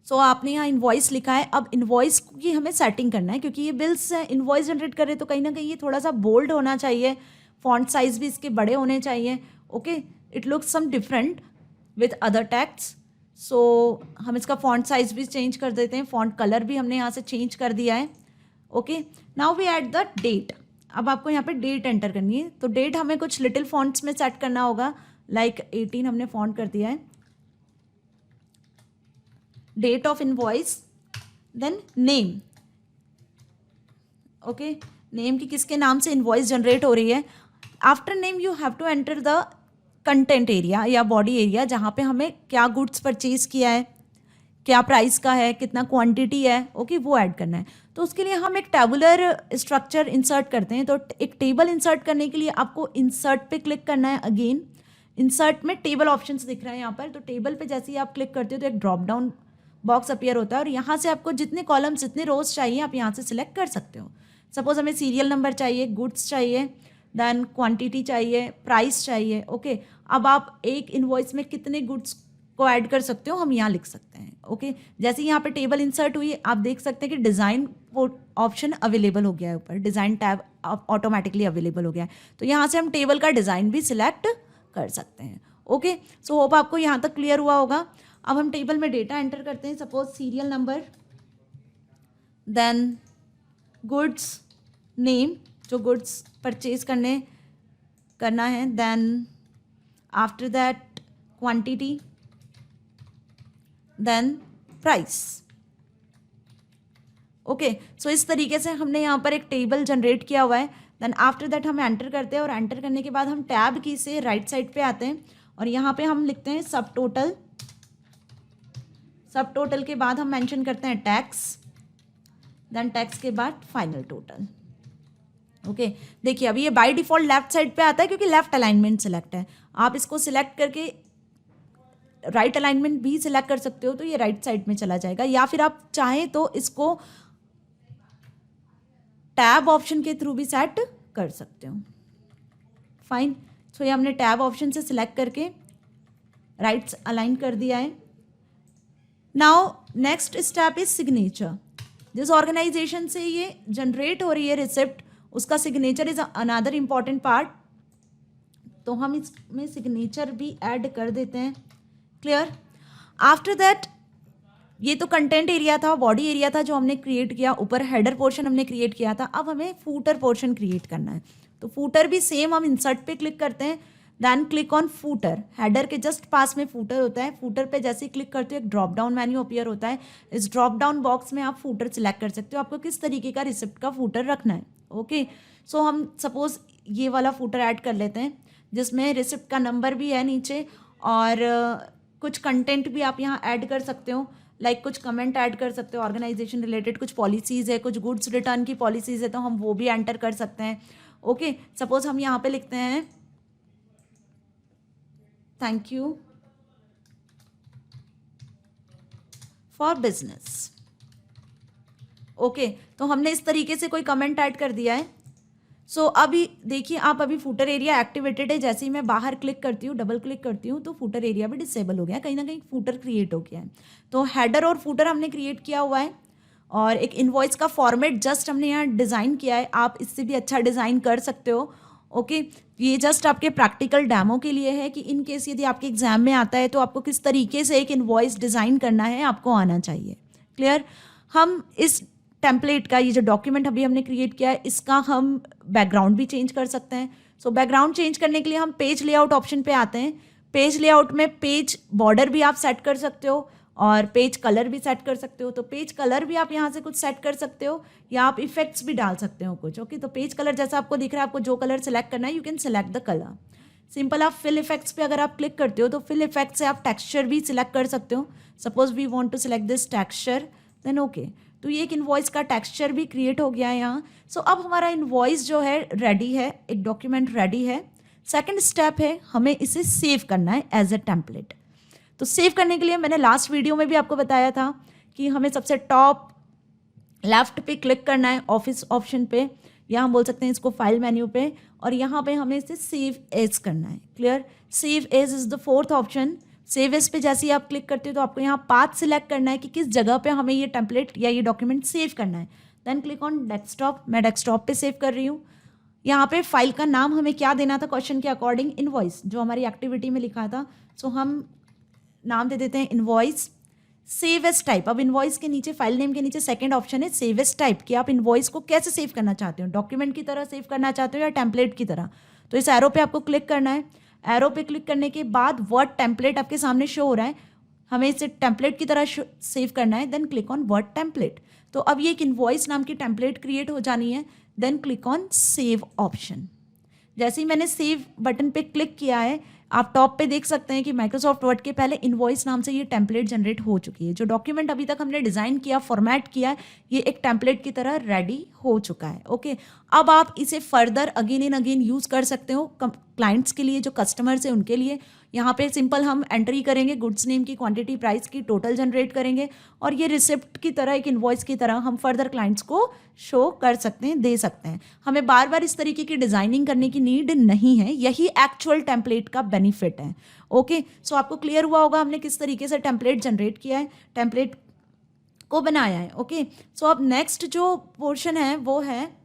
सो आपने यहाँ इनवॉइस लिखा है. अब इनवॉइस की हमें सेटिंग करना है क्योंकि ये बिल्स है, इनवॉइस जनरेट करे तो कहीं ना कहीं ये थोड़ा सा बोल्ड होना चाहिए, फॉन्ट साइज भी इसके बड़े होने चाहिए. Okay, it looks some different with other text. So हम इसका फॉन्ट साइज भी चेंज कर देते हैं, फॉन्ट कलर भी हमने यहाँ से चेंज कर दिया है. Okay, now we add the date. अब आपको यहाँ पे डेट एंटर करनी है, तो डेट हमें कुछ लिटिल फॉन्ट्स में सेट करना होगा. लाइक 18 हमने फॉन्ट कर दिया है. Date of invoice, then name. Okay, name की किसके नाम से इनवॉइस जनरेट हो रही है. After name you have to enter the content area या बॉडी एरिया जहाँ पे हमें क्या गुड्स परचेज किया है, क्या प्राइस का है, कितना क्वांटिटी है. ओके, वो ऐड करना है. तो उसके लिए हम एक टेबुलर स्ट्रक्चर इंसर्ट करते हैं. तो एक टेबल इंसर्ट करने के लिए आपको इंसर्ट पे क्लिक करना है. अगेन इंसर्ट में टेबल ऑप्शंस दिख रहे हैं यहाँ पर. तो टेबल पे जैसे ही आप क्लिक करते हो तो एक ड्रॉप डाउन बॉक्स अपीयर होता है और यहाँ से आपको जितने कॉलम्स, जितने रोज चाहिए आप यहाँ से सिलेक्ट कर सकते हो. सपोज हमें सीरियल नंबर चाहिए, गुड्स चाहिए, देन क्वांटिटी चाहिए, प्राइस चाहिए. ओके, अब आप एक इनवॉइस में कितने गुड्स को ऐड कर सकते हो हम यहाँ लिख सकते हैं. ओके, जैसे यहाँ पे टेबल इंसर्ट हुई आप देख सकते हैं कि डिज़ाइन ऑप्शन अवेलेबल हो गया है ऊपर, डिज़ाइन टैब ऑटोमेटिकली अवेलेबल हो गया है. तो यहाँ से हम टेबल का डिज़ाइन भी सिलेक्ट कर सकते हैं. ओके, सो होप आपको यहाँ तक क्लियर हुआ होगा. अब हम टेबल में डेटा एंटर करते हैं. Suppose serial number, then goods name, जो गुड्स परचेज करना है, then after that quantity, then price. Okay, so इस तरीके से हमने यहाँ पर एक टेबल जनरेट किया हुआ है. देन आफ्टर दैट हम एंटर करते हैं और एंटर करने के बाद हम टैब की से राइट साइड पे आते हैं और यहाँ पे हम लिखते हैं सब टोटल. सब टोटल के बाद हम मेंशन करते हैं टैक्स, देन टैक्स के बाद फाइनल टोटल. ओके, देखिए अभी ये बाय डिफॉल्ट लेफ्ट साइड पे आता है क्योंकि लेफ्ट अलाइनमेंट सिलेक्ट है. आप इसको सिलेक्ट करके राइट अलाइनमेंट भी सिलेक्ट कर सकते हो तो ये राइट साइड में चला जाएगा, या फिर आप चाहें तो इसको टैब ऑप्शन के थ्रू भी सेट कर सकते हो. फाइन. सो ये हमने टैब ऑप्शन से सिलेक्ट करके राइट अलाइन कर दिया है. Now next step is signature. जिस ऑर्गेनाइजेशन से ये जनरेट हो रही है रिसिप्ट, उसका signature is another important part. तो हम इसमें सिग्नेचर भी ऐड कर देते हैं. क्लियर. आफ्टर दैट ये तो कंटेंट एरिया था, बॉडी एरिया था जो हमने क्रिएट किया, ऊपर हेडर पोर्शन हमने क्रिएट किया था. अब हमें फूटर पोर्शन क्रिएट करना है. तो फूटर भी सेम हम इंसर्ट पे क्लिक करते हैं, then click on footer. Header के जस्ट पास में फूटर होता है. फूटर पे जैसे ही क्लिक करते हो एक ड्रॉप डाउन मेन्यू अपीयर होता है. इस ड्रॉप डाउन बॉक्स में आप फूटर सिलेक्ट कर सकते हो, आपको किस तरीके का रिसिप्ट का फूटर रखना है. ओके, सो हम सपोज ये वाला फूटर ऐड कर लेते हैं जिसमें रिसिप्ट का नंबर भी है नीचे और कुछ कंटेंट भी आप यहाँ ऐड कर सकते हो. लाइक कुछ कमेंट ऐड कर सकते हो, ऑर्गेनाइजेशन रिलेटेड कुछ पॉलिसीज़ है, कुछ गुड्स रिटर्न की पॉलिसीज़ है तो हम वो भी एंटर कर सकते हैं. ओके, सपोज हम यहाँ पे लिखते हैं thank you for business. Okay, तो हमने इस तरीके से कोई कमेंट ऐड कर दिया है. सो अभी देखिए आप अभी फूटर एरिया एक्टिवेटेड है. जैसे ही मैं बाहर क्लिक करती हूँ, डबल क्लिक करती हूँ तो फूटर एरिया भी डिसेबल हो गया, कहीं ना कहीं फूटर क्रिएट हो गया है. तो हेडर और फूटर हमने क्रिएट किया हुआ है. और एक इनवॉइस का फॉर्मेट जस्ट हमने यहाँ डिज़ाइन किया है, आप इससे भी अच्छा डिज़ाइन कर सकते हो। ओके, ये जस्ट आपके प्रैक्टिकल डेमो के लिए है कि इन केस यदि आपके एग्जाम में आता है तो आपको किस तरीके से एक इनवॉइस डिज़ाइन करना है आपको आना चाहिए। क्लियर? हम इस टेम्पलेट का, ये जो डॉक्यूमेंट अभी हमने क्रिएट किया है, इसका हम बैकग्राउंड भी चेंज कर सकते हैं। सो बैकग्राउंड चेंज करने के लिए हम पेज लेआउट ऑप्शन पे आते हैं। पेज लेआउट में पेज बॉर्डर भी आप सेट कर सकते हो और पेज कलर भी सेट कर सकते हो। तो पेज कलर भी आप यहाँ से कुछ सेट कर सकते हो या आप इफेक्ट्स भी डाल सकते हो कुछ। ओके, तो पेज कलर जैसा आपको दिख रहा है, आपको जो कलर सेलेक्ट करना है you can select the colour. Simple आप फिल इफेक्ट्स पे अगर आप क्लिक करते हो तो फिल इफेक्ट से आप टेक्सचर भी सिलेक्ट कर सकते हो। Suppose we want to select this texture, then okay, तो ये एक इनवॉइस का टेक्सचर भी क्रिएट हो गया है यहाँ। सो अब हमारा इनवॉइस जो है रेडी है, एक डॉक्यूमेंट रेडी है। सेकंड स्टेप है हमें इसे सेव करना है एज ए टेम्पलेट। तो सेव करने के लिए मैंने लास्ट वीडियो में भी आपको बताया था कि हमें सबसे टॉप लेफ्ट पे क्लिक करना है ऑफिस ऑप्शन पे, या हम बोल सकते हैं इसको फाइल मेन्यू पे, और यहाँ पे हमें इसे सेव एज करना है। Clear? Save as is the fourth option. Save as पे जैसे ही आप क्लिक करते हो तो आपको यहाँ पाथ सिलेक्ट करना है कि किस जगह पे हमें ये टेम्पलेट या ये डॉक्यूमेंट सेव करना है। देन क्लिक ऑन डेस्कटॉप, मैं डेस्कटॉप पे सेव कर रही हूँ। यहाँ पे फाइल का नाम हमें क्या देना था क्वेश्चन के अकॉर्डिंग, इनवॉइस, जो हमारी एक्टिविटी में लिखा था। सो हम नाम दे देते हैं इनवॉइस। सेव एज टाइप, अब इनवॉइस के नीचे, फाइल नेम के नीचे सेकंड ऑप्शन है सेव एज टाइप, कि आप इनवॉइस को कैसे सेव करना चाहते हो, डॉक्यूमेंट की तरह सेव करना चाहते हो या टेम्पलेट की तरह। तो इस एरो पे आपको क्लिक करना है। एरो पे क्लिक करने के बाद वर्ड टेम्पलेट आपके सामने शो हो रहा है, हमें इसे टेम्पलेट की तरह सेव करना है। Then click on word template. तो अब ये एक इनवॉइस नाम की टेम्पलेट क्रिएट हो जानी है। Then click on save option. जैसे ही मैंने सेव बटन पे क्लिक किया है, आप टॉप पे देख सकते हैं कि माइक्रोसॉफ्ट वर्ड के पहले इनवॉइस नाम से ये टेम्पलेट जनरेट हो चुकी है। जो डॉक्यूमेंट अभी तक हमने डिज़ाइन किया, फॉर्मेट किया, ये एक टेम्पलेट की तरह रेडी हो चुका है। ओके, अब आप इसे further again and again use कर सकते हो क्लाइंट्स के लिए, जो कस्टमर्स हैं उनके लिए। यहाँ पे सिंपल हम एंट्री करेंगे, गुड्स नेम की, क्वांटिटी, प्राइस की, टोटल जनरेट करेंगे, और ये रिसिप्ट की तरह, एक इनवॉइस की तरह हम फर्दर क्लाइंट्स को शो कर सकते हैं, दे सकते हैं। हमें बार बार इस तरीके की डिज़ाइनिंग करने की नीड नहीं है, यही एक्चुअल टेम्पलेट का बेनिफिट है। ओके, सो आपको क्लियर हुआ होगा हमने किस तरीके से टेम्पलेट जनरेट किया है, टेम्पलेट को बनाया है। ओके, सो अब नेक्स्ट जो पोर्शन है वो है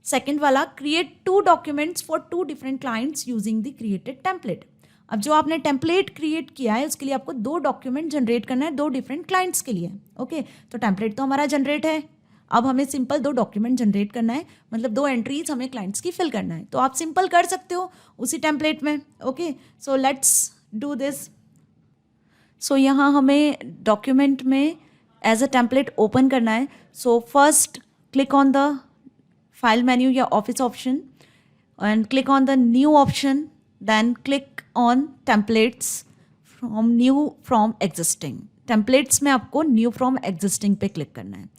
सेकेंड वाला, create 2 documents for 2 different clients using the created template. अब जो आपने टेम्पलेट क्रिएट किया है उसके लिए आपको 2 डॉक्यूमेंट जनरेट करना है 2 डिफरेंट क्लाइंट्स के लिए। ओके, तो टेम्पलेट तो हमारा जनरेट है, अब हमें सिंपल 2 डॉक्यूमेंट जनरेट करना है, मतलब 2 एंट्रीज हमें क्लाइंट्स की फिल करना है। तो आप सिंपल कर सकते हो उसी टेम्पलेट में। Okay, so let's do this. So यहाँ हमें डॉक्यूमेंट में एज अ टेम्पलेट ओपन करना है। So first click on the file menu या office option and click on the new option, then click on templates from new from existing. Templates में आपको new from existing पे click करना है,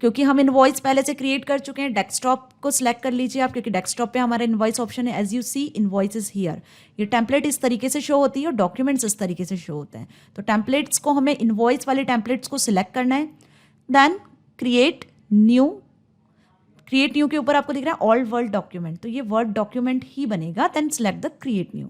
क्योंकि हम इनवॉइस पहले से क्रिएट कर चुके हैं। डेस्कटॉप को सिलेक्ट कर लीजिए आप, क्योंकि डेस्कटॉप पे हमारा इनवॉइस ऑप्शन है। As you see, invoice is here. ये टेम्पलेट इस तरीके से शो होती है और डॉक्यूमेंट्स इस तरीके से शो होते हैं। तो टेम्पलेट्स को हमें, इनवॉइस वाले टेम्पलेट्स को सिलेक्ट करना है। Then create new, create new के ऊपर आपको दिख रहा है ऑल वर्ड डॉक्यूमेंट, तो ये वर्ड डॉक्यूमेंट ही बनेगा। Then select the create new.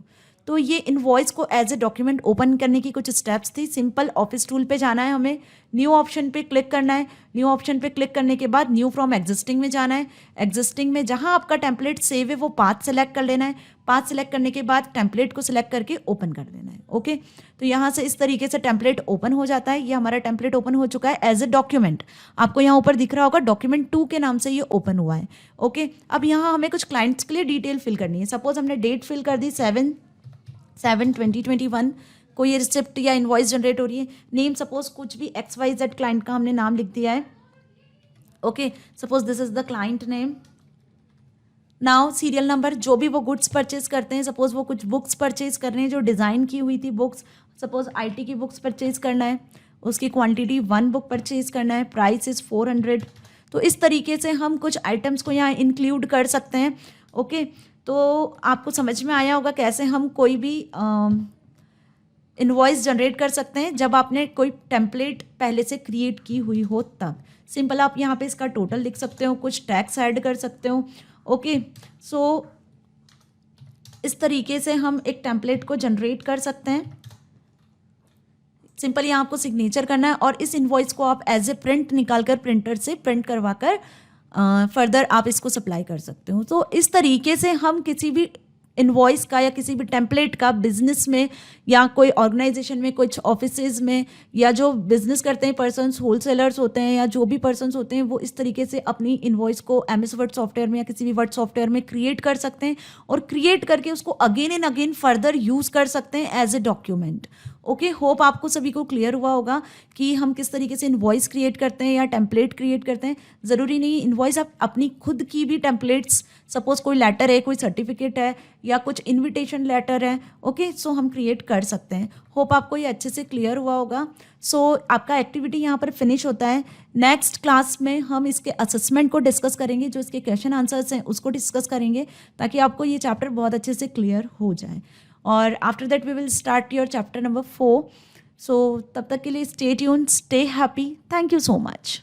तो ये इनवॉइस को एज ए डॉक्यूमेंट ओपन करने की कुछ स्टेप्स थी। सिंपल ऑफिस टूल पे जाना है, हमें न्यू ऑप्शन पे क्लिक करना है। न्यू ऑप्शन पे क्लिक करने के बाद न्यू फ्रॉम एग्जिस्टिंग में जाना है। एग्जिस्टिंग में जहां आपका टेम्पलेट सेव है वो पाथ सेलेक्ट कर लेना है। पाथ सेलेक्ट करने के बाद टेम्पलेट को सिलेक्ट करके ओपन कर देना है। ओके, तो यहाँ से इस तरीके से टेम्पलेट ओपन हो जाता है। ये हमारा टेम्पलेट ओपन हो चुका है एज ए डॉक्यूमेंट। आपको यहाँ ऊपर दिख रहा होगा डॉक्यूमेंट 2 के नाम से ये ओपन हुआ है। ओके, अब यहाँ हमें कुछ क्लाइंट्स के लिए डिटेल फिल करनी है। सपोज हमने डेट फिल कर दी 7/7/2021, कोई रिसिप्ट या इनवॉइस जनरेट हो रही है। नेम सपोज कुछ भी XYZ क्लाइंट का हमने नाम लिख दिया है। Okay, suppose this is the client name. Now serial number, जो भी वो गुड्स परचेज करते हैं, सपोज वो कुछ बुक्स परचेज कर रहे हैं जो डिज़ाइन की हुई थी बुक्स, सपोज IT की बुक्स परचेज करना है, उसकी क्वांटिटी 1 बुक परचेज करना है, प्राइस इज़ 400। तो इस तरीके से हम कुछ आइटम्स को यहाँ इंक्लूड कर सकते हैं। ओके, तो आपको समझ में आया होगा कैसे हम कोई भी इनवॉइस जनरेट कर सकते हैं जब आपने कोई टेम्पलेट पहले से क्रिएट की हुई हो तब। सिंपल आप यहाँ पे इसका टोटल लिख सकते हो, कुछ टैक्स ऐड कर सकते हो। ओके, सो इस तरीके से हम एक टेम्पलेट को जनरेट कर सकते हैं। सिंपल यहाँ आपको सिग्नेचर करना है और इस इनवॉइस को आप एज ए प्रिंट निकाल कर प्रिंटर से प्रिंट करवा कर फर्दर आप इसको सप्लाई कर सकते हो। तो इस तरीके से हम किसी भी इनवॉइस का या किसी भी टेम्पलेट का बिजनेस में या कोई ऑर्गेनाइजेशन में, कुछ ऑफिसेज में, या जो बिजनेस करते हैं पर्सन्स, होलसेलर्स होते हैं या जो भी पर्सन्स होते हैं, वो इस तरीके से अपनी इनवॉइस को एमएस वर्ड सॉफ्टवेयर में या किसी भी वर्ड सॉफ्टवेयर में क्रिएट कर सकते हैं और क्रिएट करके उसको again and again further use कर सकते हैं as a document. Okay, hope आपको सभी को क्लियर हुआ होगा कि हम किस तरीके से इनवॉइस क्रिएट करते हैं या टेम्पलेट क्रिएट करते हैं। ज़रूरी नहीं इनवॉइस, आप अपनी खुद की भी टेम्पलेट्स, सपोज कोई लेटर है, कोई सर्टिफिकेट है या कुछ इनविटेशन लेटर है, ओके, सो हम क्रिएट कर सकते हैं। होप आपको ये अच्छे से क्लियर हुआ होगा। सो आपका एक्टिविटी यहाँ पर फिनिश होता है। नेक्स्ट क्लास में हम इसके असेसमेंट को डिस्कस करेंगे, जो इसके क्वेश्चन आंसर्स हैं उसको डिस्कस करेंगे ताकि आपको ये चैप्टर बहुत अच्छे से क्लियर हो जाए। और after that we will start your chapter number 4। So तब तक के लिए stay tuned, stay happy, thank you so much.